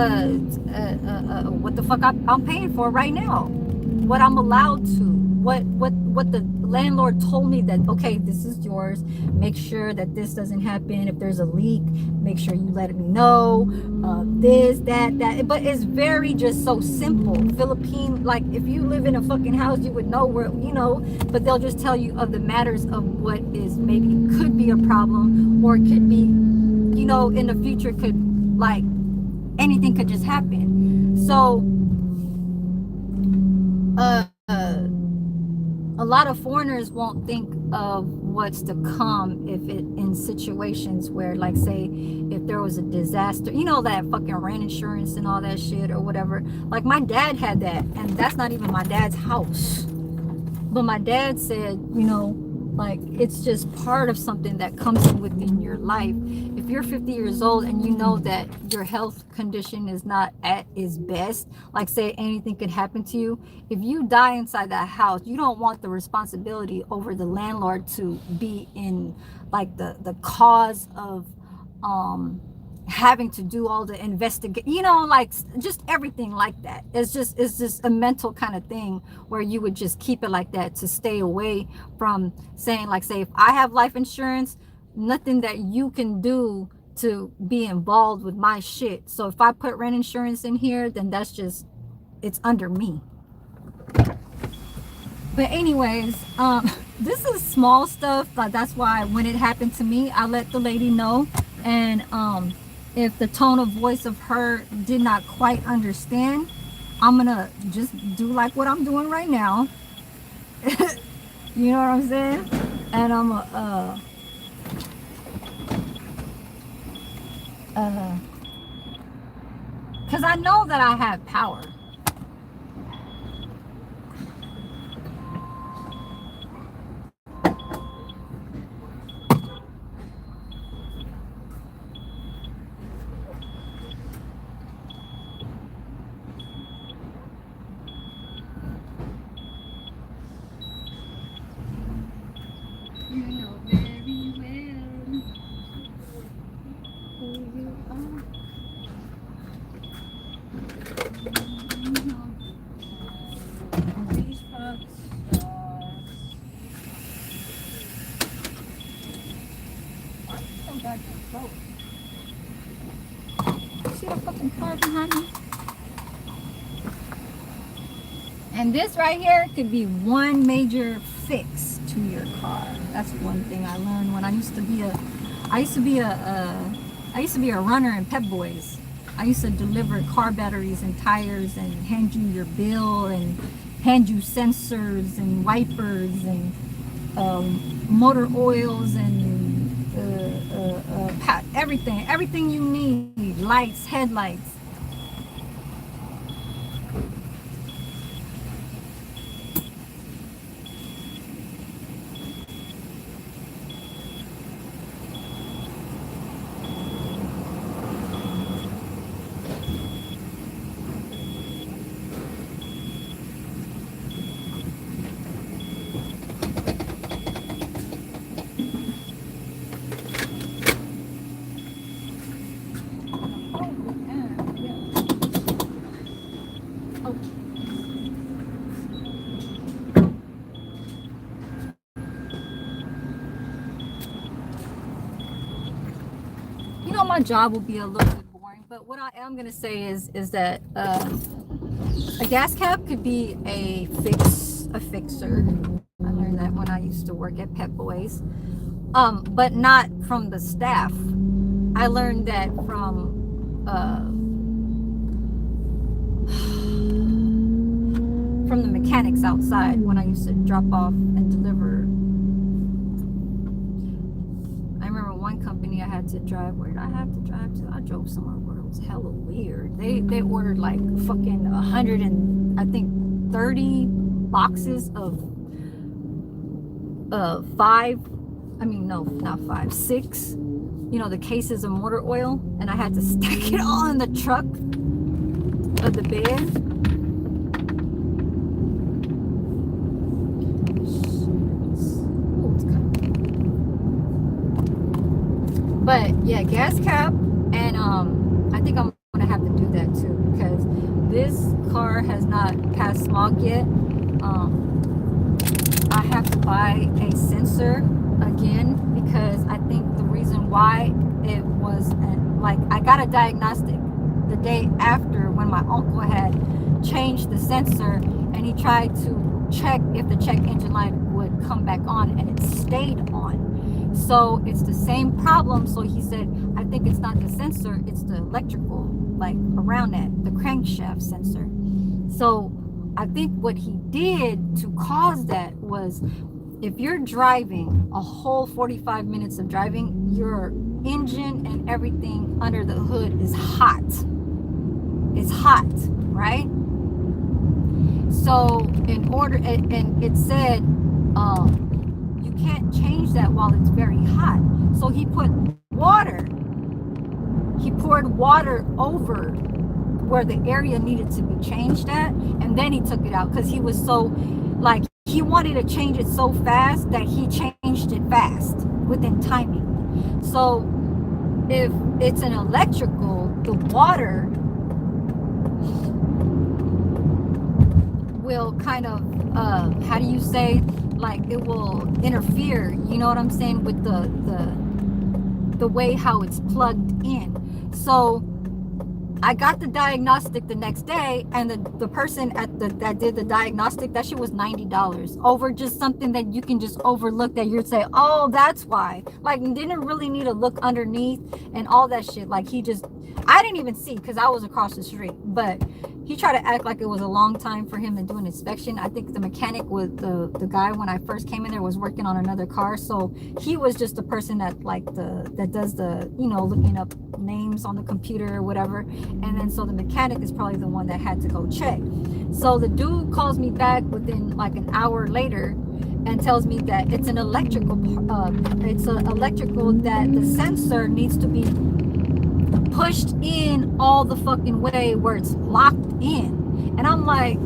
what the fuck I'm paying for right now, what I'm allowed to, what the landlord told me that, okay, this is yours. Make sure that this doesn't happen. If there's a leak, make sure you let me know. This, that. But it's very just so simple. Philippine, like, if you live in a fucking house, you would know where, but they'll just tell you of the matters of what is maybe could be a problem, or it could be, in the future could, like, anything could just happen. So, a lot of foreigners won't think of what's to come in situations where, like, say, if there was a disaster, that fucking rent insurance and all that shit or whatever. Like, my dad had that, and that's not even my dad's house. But my dad said, like, it's just part of something that comes in within your life. If you're 50 years old and you know that your health condition is not at its best, like, say anything could happen to you, if you die inside that house, you don't want the responsibility over the landlord to be in, like, the cause of having to do all the investigate, like, just everything like that. It's just a mental kind of thing where you would just keep it like that to stay away from saying, like, say, if I have life insurance, nothing that you can do to be involved with my shit. So if I put rent insurance in here, then that's just, it's under me. But anyways, this is small stuff, but that's why when it happened to me, I let the lady know. And if the tone of voice of her did not quite understand, I'm gonna just do like what I'm doing right now. You know what I'm saying? And I'm uh, cause I know that I have power. You know very well who you are. You know these rock stars. Why you so goddamn close? See the fucking car behind me? And this right here could be one major fix to your car. That's one thing I learned when I used to be a runner in Pep Boys. I used to deliver car batteries and tires and hand you your bill and hand you sensors and wipers and motor oils and everything you need, lights, headlights. You know, my job will be a little bit boring, but what I am gonna say is that a gas cap could be a fixer. I learned that when I used to work at Pep Boys, but not from the staff. I learned that from the mechanics outside when I used to drop off and deliver. I remember one company I had to drive. Where did I have to drive to? I drove somewhere where it was hella weird. They ordered like fucking 100 and I think 30 boxes of five. I mean no, not five, six. You know, the cases of motor oil, and I had to stack it all in the truck of the bed. But yeah, gas cap, and I think I'm gonna have to do that too because this car has not passed smog yet. I have to buy a sensor again because I think the reason why it was like I got a diagnostic the day after when my uncle had changed the sensor, and he tried to check if the check engine light would come back on, and it stayed on. So it's the same problem. So he said, I think it's not the sensor, it's the electrical, like around that, the crankshaft sensor. So I think what he did to cause that was, if you're driving a whole 45 minutes of driving, your engine and everything under the hood is hot. It's hot, right? So in order, and it said, you can't change that while it's very hot. So he put water, he poured water over where the area needed to be changed at, and then he took it out because he was so, like, he wanted to change it so fast that he changed it fast within timing. So if it's an electrical, the water will kind of how do you say, like, it will interfere, you know what I'm saying, with the way how it's plugged in. So I got the diagnostic the next day, and the person that did the diagnostic, that shit was $90 over just something that you can just overlook, that you'd say, oh, that's why. Like, didn't really need to look underneath and all that shit. Like, I didn't even see because I was across the street, but he tried to act like it was a long time for him to do an inspection. I think the mechanic was the guy when I first came in there was working on another car, so he was just the person that like that does the, you know, looking up names on the computer or whatever. And then so the mechanic is probably the one that had to go check. So the dude calls me back within like an hour later and tells me that it's an electrical that the sensor needs to be pushed in all the fucking way where it's locked in. And I'm like,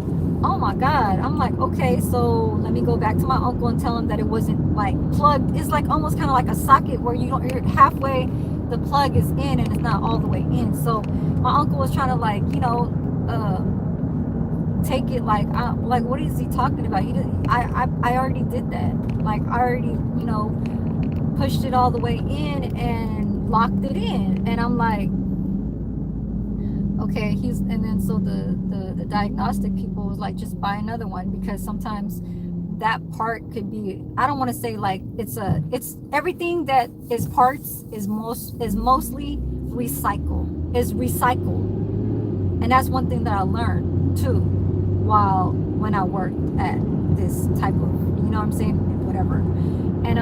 oh my god. I'm like, okay, so let me go back to my uncle and tell him that it wasn't like plugged. It's like almost kind of like a socket where you don't, you're halfway, the plug is in and it's not all the way in. So my uncle was trying to like, you know, take it like what is he talking about? He didn't, I already did that. Like I already, you know, pushed it all the way in and locked it in. And I'm like, okay, and then so the diagnostic people was like, just buy another one, because sometimes that part could be, I don't want to say like it's everything that is parts is mostly recycled. And that's one thing that I learned too when I worked at this type of, you know what I'm saying, whatever. And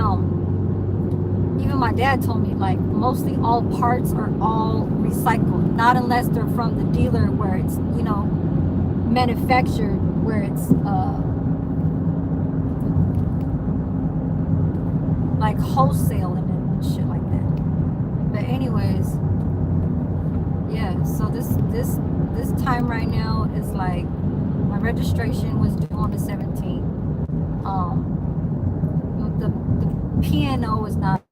even my dad told me like mostly all parts are all recycled, not unless they're from the dealer where it's, you know, manufactured, where it's like wholesale and shit like that. But anyways, yeah, so this time right now is like, my registration was due on the 17th. The P&O is not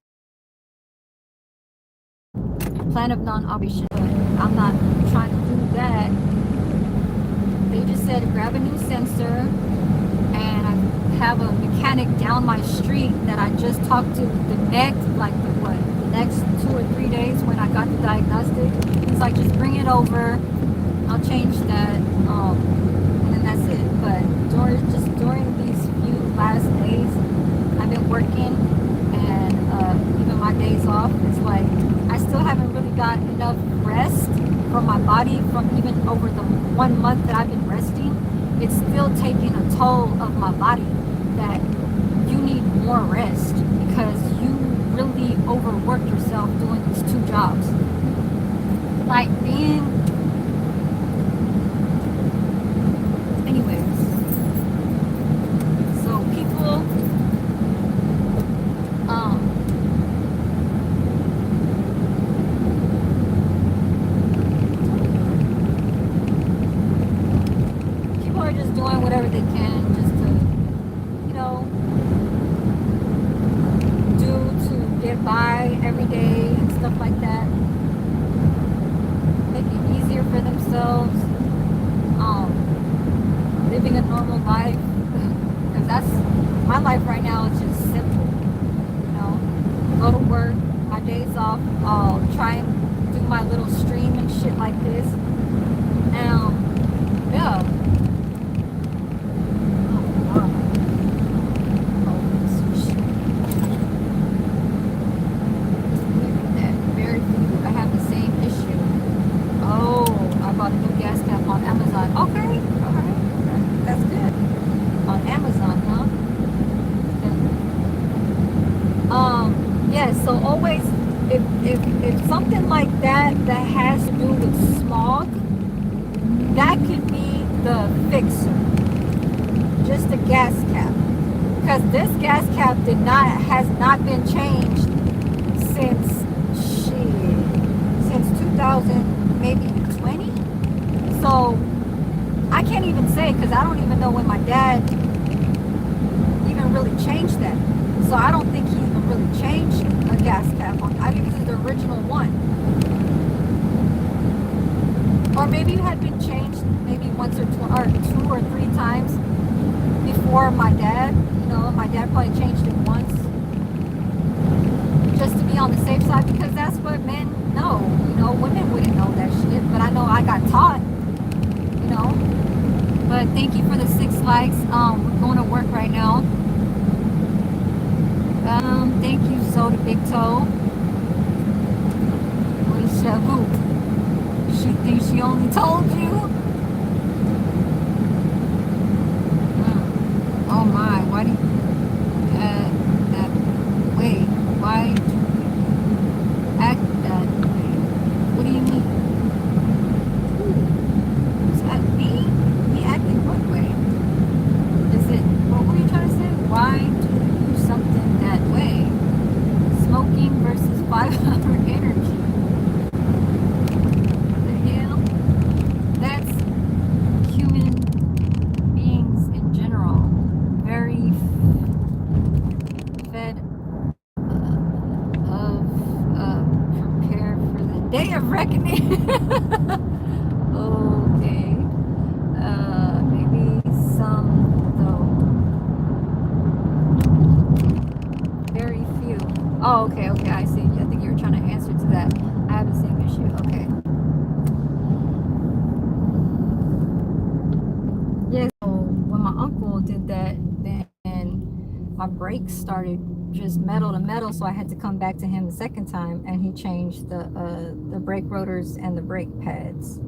plan of non-operation, but I'm not trying to do that. They just said grab a new sensor, and I have a mechanic down my street that I just talked to the next 2 or 3 days when I got the diagnostic. He's like, just bring it over, I'll change that, and then that's it. But during these few last days, I've been working, and even my days off, it's like I still haven't really got enough rest from my body. From even over the 1 month that I've been resting, it's still taking a toll of my body, that you need more rest because you really overworked yourself doing these 2 jobs. Like being, anyways, so people are just doing whatever they can just to, you know, to get by every day and stuff like that. Make it easier for themselves. Living a normal life. Because that's, my life right now is just simple. You know, go to work, my days off, I'll try and do my little stream and shit like this. Yeah. Bought a new gas cap on Amazon. Okay, alright, that's good. On Amazon, huh? Yeah, so always, if something like that has to do with smog, that could be the fixer. Just a gas cap. Because this gas cap has not been changed since 2000, maybe 20. So I can't even say, because I don't even know when my dad even really changed that. So I don't think he even really changed a gas cap on. I think this is the original one. Or maybe it had been changed maybe once or 2 or 3 times before my dad. You know, my dad probably changed it once, just to be on the safe side, because that's what men know. You know, women wouldn't know that shit, but I know I got taught. You know, but thank you for the 6 likes. We're going to work right now. Thank you, Soda Big Toe. Who? She thinks she only told you. did that, then my brakes started just metal to metal, so I had to come back to him the second time, and he changed the brake rotors and the brake pads,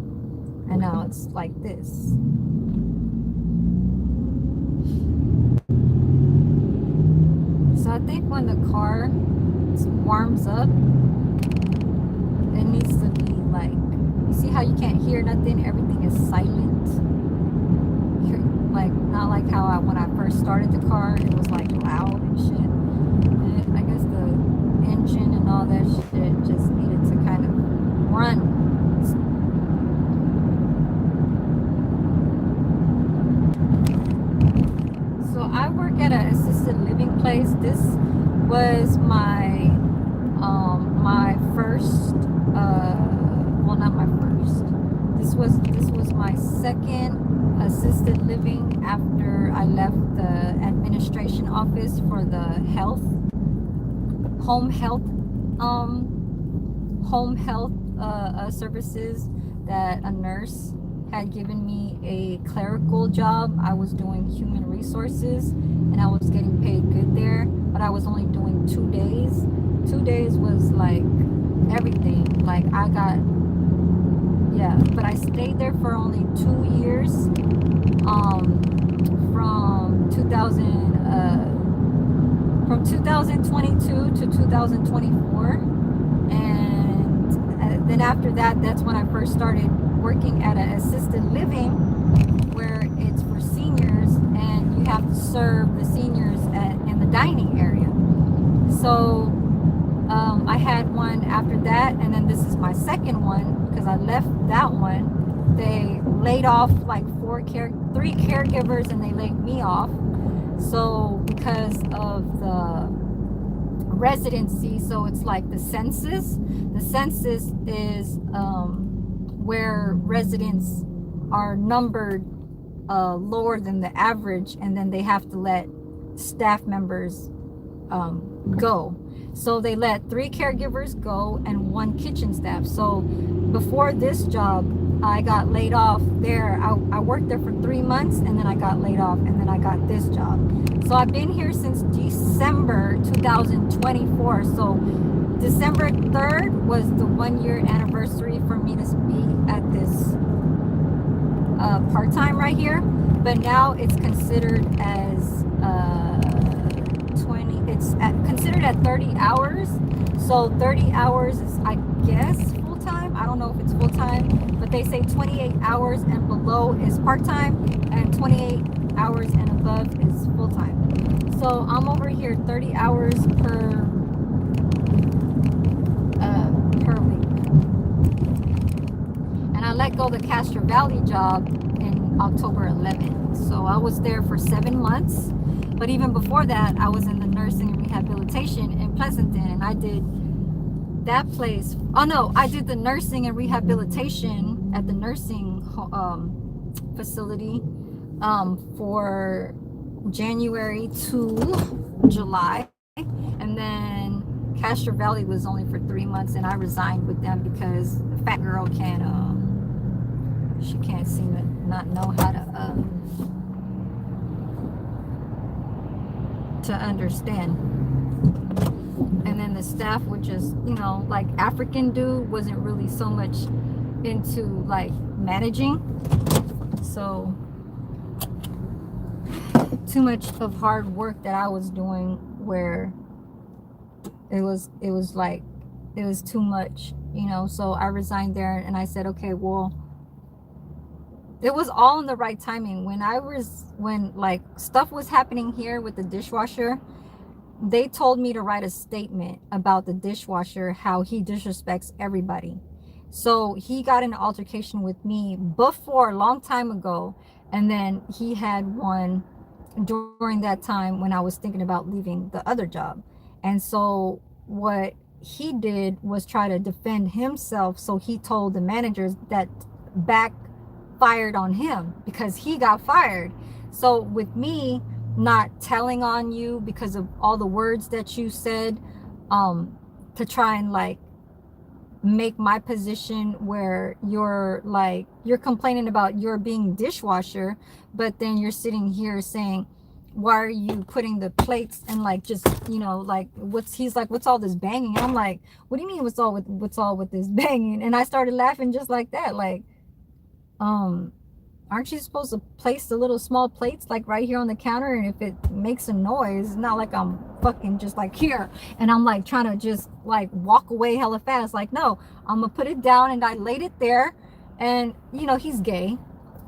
and now it's like this. So I think when the car warms up, it needs to be like, you see how you can't hear nothing, everything is silent. Like, not like how when I first started the car, it was like loud and shit. And I guess the engine and all that shit just needed to kind of run. So I work at an assisted living place. This was my my first, well, not my first. This was my second assisted living after I left the administration office for the home health services that a nurse had given me a clerical job. I was doing human resources and I was getting paid good there, but I was only doing 2 days. 2 days was like everything. Like I got, yeah, but I stayed there for only 2 years, from 2022 to 2024, and then after that, that's when I first started working at an assisted living where it's for seniors and you have to serve the seniors in the dining area. So I had one after that, and then this is my second one because I left that one. They laid off like 3 caregivers and they laid me off. So because of the residency, so it's like the census. The census is where residents are numbered lower than the average, and then they have to let staff members go. So they let 3 caregivers go and 1 kitchen staff. So before this job, I got laid off there. I worked there for 3 months and then I got laid off, and then I got this job. So I've been here since December 2024. So December 3rd was the 1-year anniversary for me to be at this part-time right here. But now it's considered as considered at 30 hours. So 30 hours is, I guess, full-time. I don't know if it's full-time, but they say 28 hours and below is part-time, and 28 hours and above is full-time. So I'm over here 30 hours per week. And I let go the Castro Valley job in October 11th. So I was there for 7 months. But even before that, I was in the nursing and rehabilitation in Pleasanton, and I did that place. Oh no, I did the nursing and rehabilitation at the nursing facility for January to July, and then Castro Valley was only for 3 months, and I resigned with them because the fat girl she can't seem to not know how to understand. And then the staff were just, like African dude wasn't really so much into like managing, so too much of hard work that I was doing where it was too much, so I resigned there, and I said, okay, well, it was all in the right timing. When like stuff was happening here with the dishwasher, they told me to write a statement about the dishwasher, how he disrespects everybody. So he got in an altercation with me before, a long time ago, and then he had one during that time when I was thinking about leaving the other job. And so what he did was try to defend himself. So he told the managers that backfired on him because he got fired. So with me not telling on you because of all the words that you said, to try and like make my position where you're like you're complaining about your being dishwasher, but then you're sitting here saying, why are you putting the plates and like just, you know, like he's like, what's all this banging? And I'm like, what do you mean what's all with this banging? And I started laughing just like that, like, um aren't you supposed to place the little small plates like right here on the counter? And if it makes a noise, it's not like I'm fucking just like here and I'm like trying to just like walk away hella fast. Like, no, I'm gonna put it down, and I laid it there. And you know, he's gay,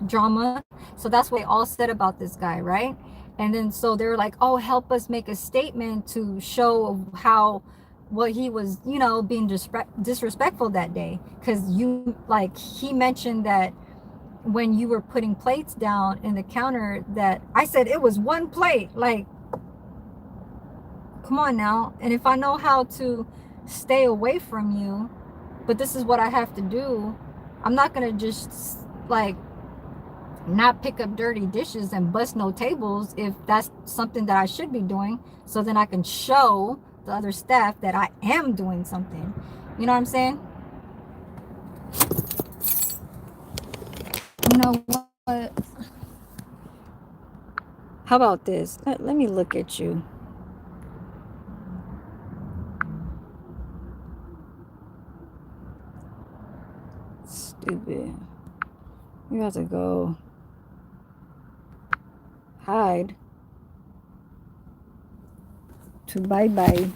drama. So that's what they all said about this guy, right? And then so they were like, oh, help us make a statement to show how what he was, you know, being disrespectful that day. Because you, like, he mentioned that when you were putting plates down in the counter, that I said it was one plate. Like, come on now. And if I know how to stay away from you, but this is what I have to do, I'm not gonna just like not pick up dirty dishes and bust no tables if that's something that I should be doing, so then I can show the other staff that I am doing something. You know what I'm saying? You know what? How about this? Let me look at you. Stupid. You have to go hide to bye bye.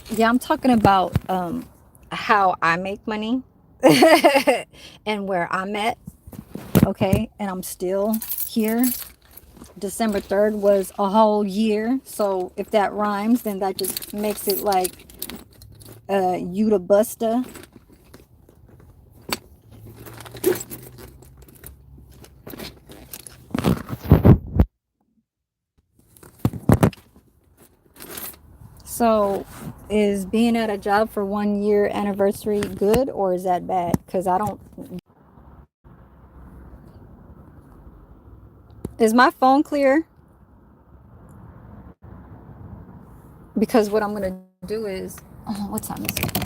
Yeah, I'm talking about how I make money and where I'm at. Okay, and I'm still here. December 3rd was a whole year. So if that rhymes, then that just makes it like Yuta Busta. So is being at a job for 1 year anniversary good, or is that bad? Because I don't. Is my phone clear? Because what I'm going to do is. What time is it?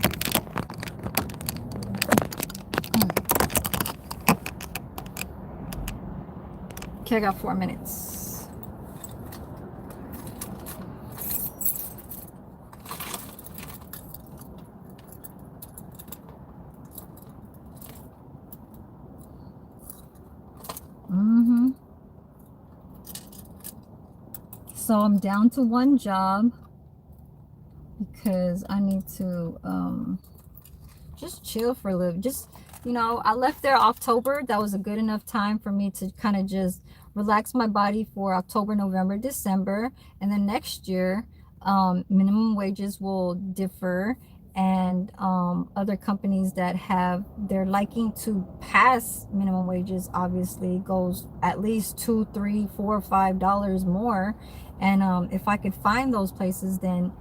Okay, I got 4 minutes. So I'm down to one job because I need to just chill for a little. Just, you know, I left there October. That was a good enough time for me to kind of just relax my body for October, November, December. And then next year, minimum wages will differ. And other companies that have their liking to pass minimum wages obviously goes at least $2, $3, $4, $5 more. And if I could find those places, then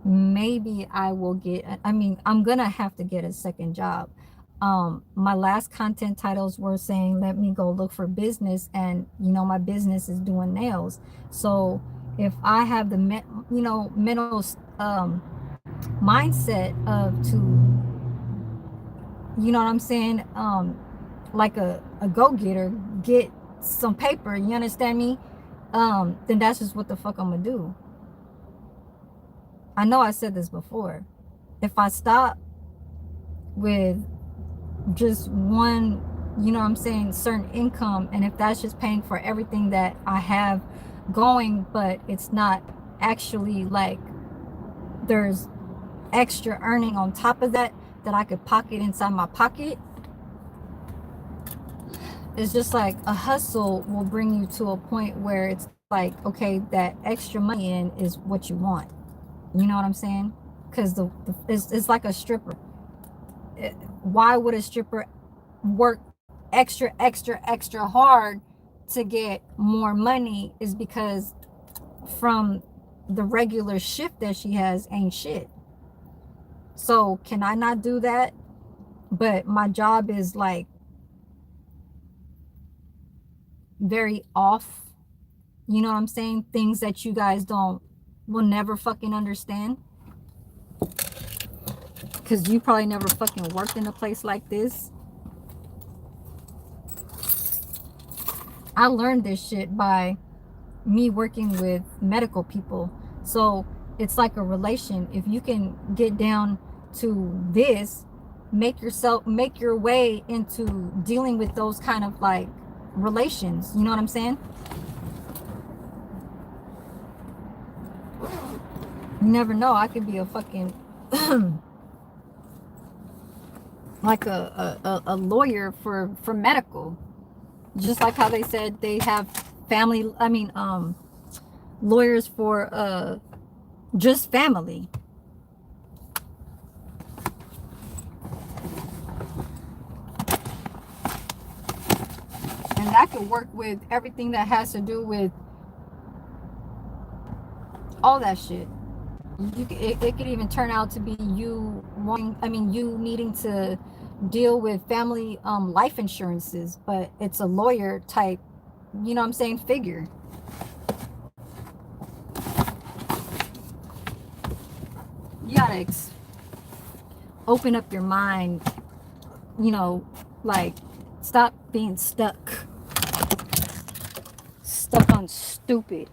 maybe I will get, I mean, I'm gonna have to get a second job. My last content titles were saying let me go look for business, and you know, my business is doing nails. So if I have the you know, mental mindset of to, you know what I'm saying, like a go-getter, get some paper, you understand me, then that's just what the fuck I'm gonna do. I know I said this before. If I stop with just one, you know what I'm saying, certain income, and if that's just paying for everything that I have going, but it's not actually like there's extra earning on top of that that I could pocket inside my pocket, it's just like a hustle will bring you to a point where it's like, okay, that extra money in is what you want. You know what I'm saying? Because it's like a stripper. Why would a stripper work extra hard to get more money? Is because from the regular shift that she has ain't shit. So can I not do that? But my job is like very off. You know what I'm saying? Things that you guys will never fucking understand. because you probably never fucking worked in a place like this. I learned this shit by me working with medical people. So it's like a relation. If you can get down to this, make your way into dealing with those kind of like relations. You know what I'm saying? You never know. I could be a fucking like a lawyer for medical. Just like how they said they have family, lawyers for just family. And that could work with everything that has to do with all that shit. It could even turn out to be you you needing to deal with family life insurances, but it's a lawyer type, you know what I'm saying, figure. You gotta open up your mind, you know, like stop being stuck on stupid.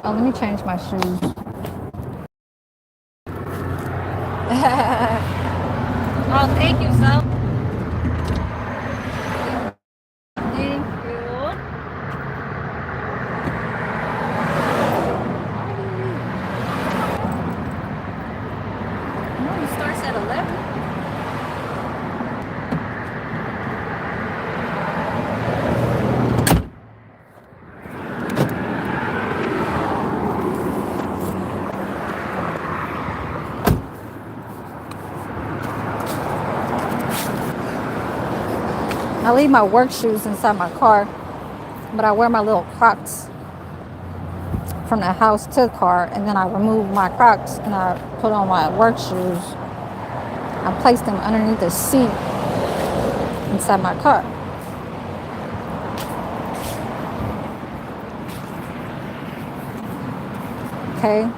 Oh, let me change my shoes. Oh, thank you, so. Thank you. No, it starts at 11. I leave my work shoes inside my car, but I wear my little Crocs from the house to the car, and then I remove my Crocs and I put on my work shoes. I place them underneath the seat inside my car. Okay.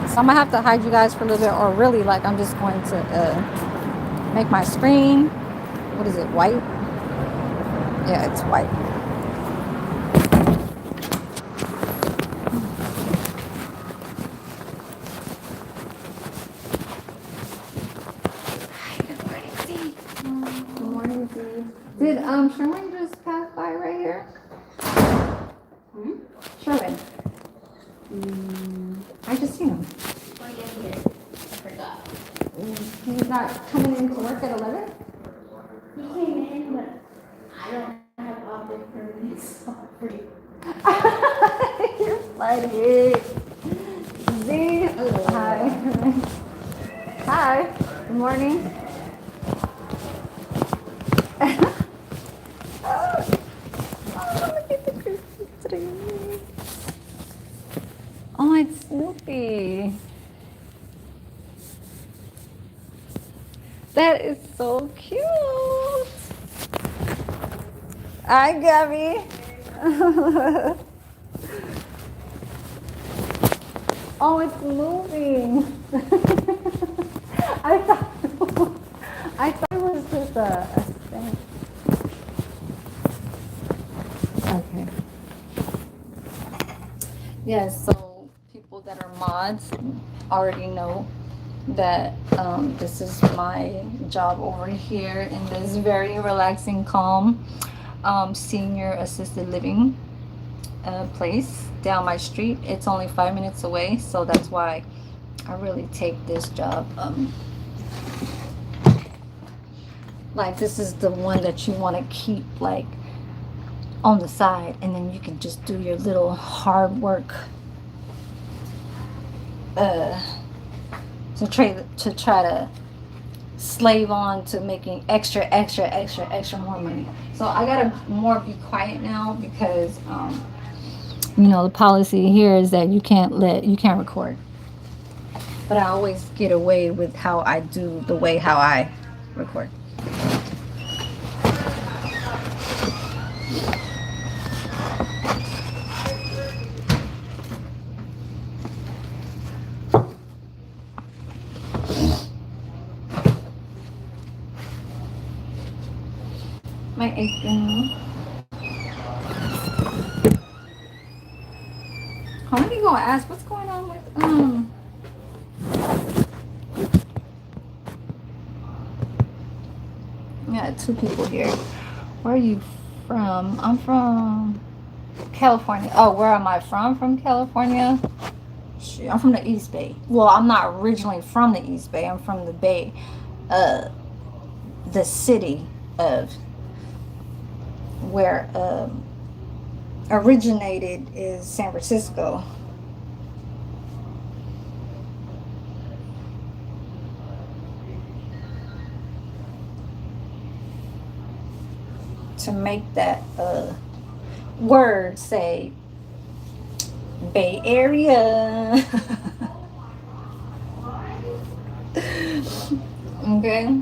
So I'm gonna have to hide you guys for a little bit, or really, like, I'm just going to make my screen. What is it? White? Yeah, it's white. Good morning, Dee. Did Sherwin just pass by right here? Sherwin. I just seen him. Oh, yeah, here. I forgot. He's not coming in to work at 11? He came in, but I don't have office permits for you. You're funny. Z. Hi. Hi. Good morning. Oh, look at the Christmas tree. Oh, it's Snoopy. That is so cute. Hi, Gabby. Oh, it's moving. I thought it was just a thing. Okay. Yes, so people that are mods already know that this is my job over here in this very relaxing, calm senior assisted living place down my street. It's only 5 minutes away, so that's why I really take this job. Like, this is the one that you want to keep like on the side, and then you can just do your little hard work to try to slave on to making extra more money. So I gotta more be quiet now because You know, the policy here is that you can't record. But I always get away with how I do how I record. My apron. How many gonna ask what's going on with I got two people here. Where are you from? I'm from California. Oh, where am I from? From California? Shit, I'm from the East Bay. Well, I'm not originally from the East Bay. I'm from the Bay, the city of where originated is San Francisco. To make that word say Bay Area. Okay.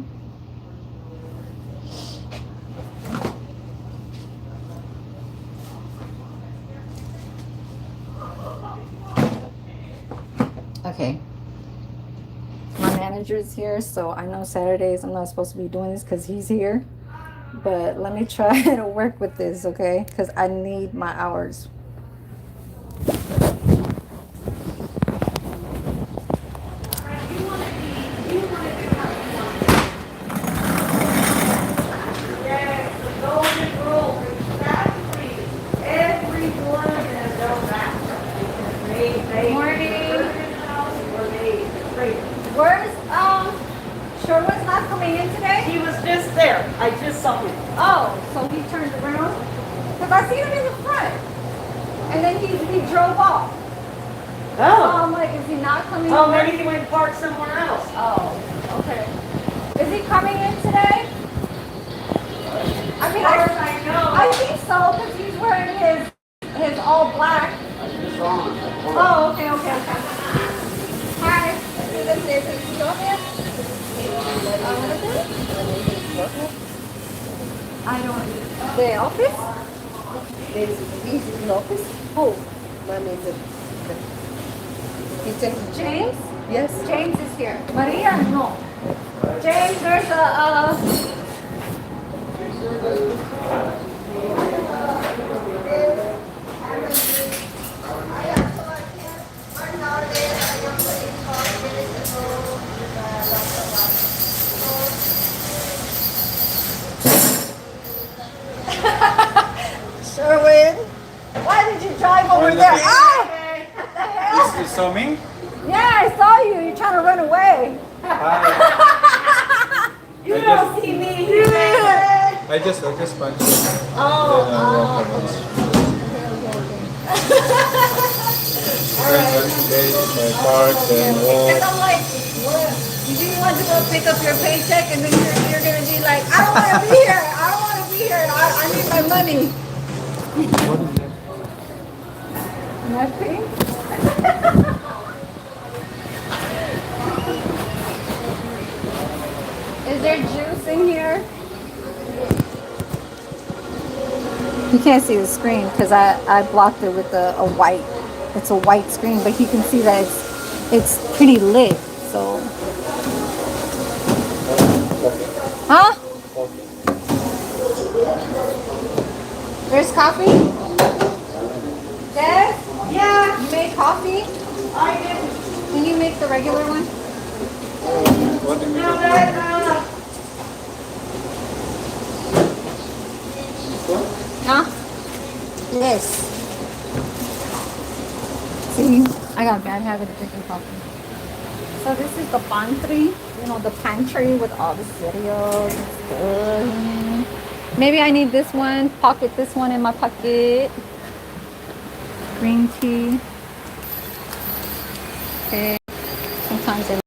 Okay. My manager is here, so I know Saturdays I'm not supposed to be doing this because he's here. But let me try to work with this, okay? Because I need my hours. Where's Sherwood's not coming in today? He was just there. I just saw him. Oh, so he turned around? Because I seen him in the front. And then he drove off. So Oh. I'm like, is he not coming Oh, in? maybe he went and parked somewhere else. Oh, okay. Is he coming in today? I mean, As far as I know. I think so because he's wearing his all black. Oh, okay. Hi. Let's see if he's over here. I don't. The office? He's in the office. Oh, my name is. He said, James? yes. James is here. Maria, no. James, there's a. Sherwin, why did you drive over Why there? did you- Ah! What the hell? You saw me? Yeah, I saw you. You're trying to run away. Hi. You I don't just- see me. You man. I just punched you. Oh, Then I walk around. Depends on today if I park and Because walk. I'm like, what? Do you want to go pick up your paycheck and then you're going to be like, I don't want to be here. I don't want to be here. I need my money. What is that? Nothing. Is there juice in here? You can't see the screen because I blocked it with a white. It's a white screen, but you can see that it's pretty lit. So, huh? There's coffee. Des, Yeah, you made coffee. I did. Can you make the regular one? What do you No, mean? that, Huh? Yes. See, I got a bad habit of drinking coffee. So this is the pantry, you know, the pantry with all the cereals. It's good. Maybe I need this one. Pocket this one in my pocket. Green tea. Okay. Sometimes the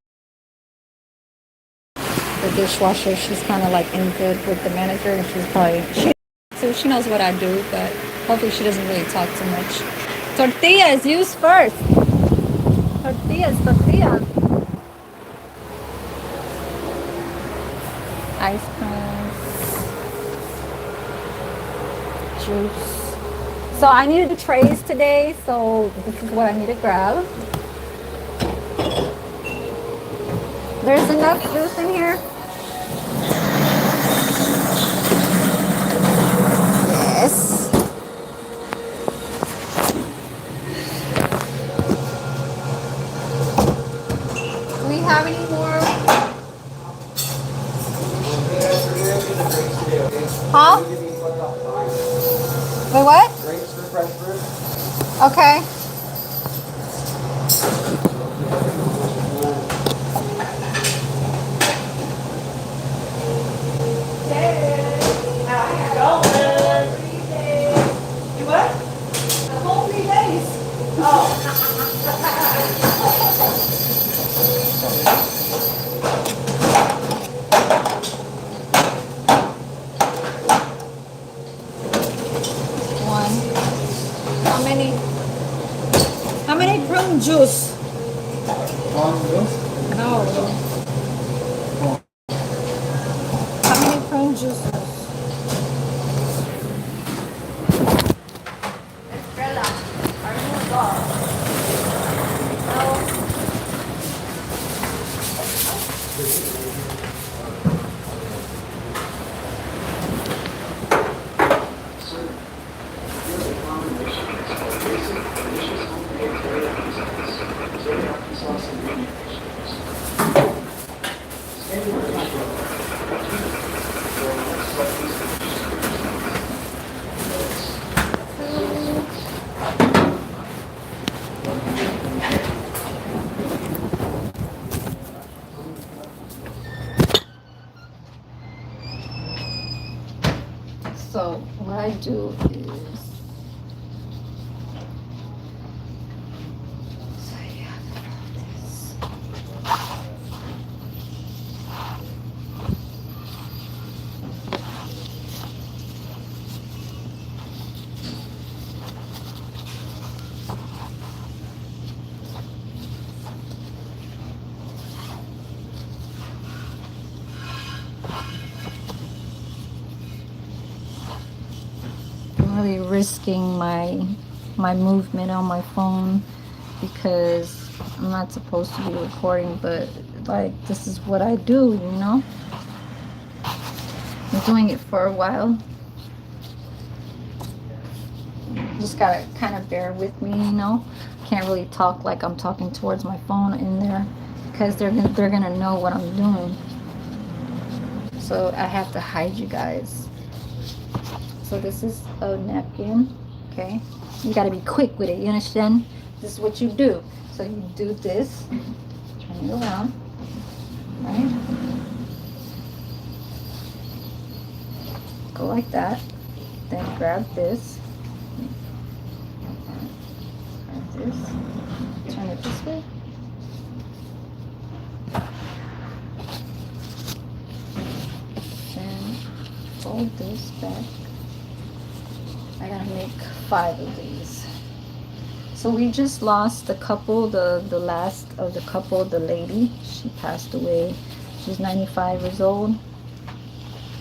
dishwasher, she's kind of like in good with the manager, and she's probably she knows what I do, but hopefully she doesn't really talk too much. Tortillas, use first. Tortillas. Ice cream. Juice. So I needed the trays today, so this is what I need to grab. There's enough juice in here. Yes. Do we have any more? Huh? Wait, what? Drinks for fresh fruit. Okay. You what? The whole 3 days. One. How many? How many prune juice? No. How many prune juices? Estrella, are you a dog? No. So what I do is, so yeah, this. I'm really risking my movement on my phone because I'm not supposed to be recording, but like this is what I do, you know? I'm doing it for a while. Just gotta kind of bear with me, you know? Can't really talk like I'm talking towards my phone in there because they're gonna know what I'm doing. So I have to hide you guys. So this is a napkin, okay? You gotta be quick with it, you understand? This is what you do. So you do this, turn it around, right? Go like that. Then grab this. Grab this. Turn it this way. Then fold this back. I gotta make 5 of these. So we just lost the couple, the last of the couple, the lady. She passed away. She's 95 years old.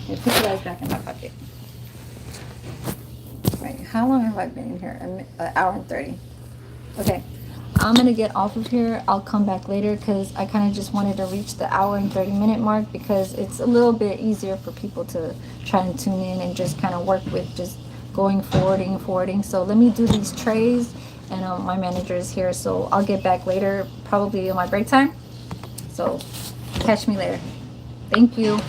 Here, put you guys back in my pocket. Right, how long have I been in here? An hour and 30. Okay, I'm gonna get off of here. I'll come back later because I kind of just wanted to reach the hour and 30-minute mark because it's a little bit easier for people to try and tune in and just kind of work with just going forwarding. So let me do these trays, and my manager is here, so I'll get back later, probably on my break time. So catch me later. Thank you.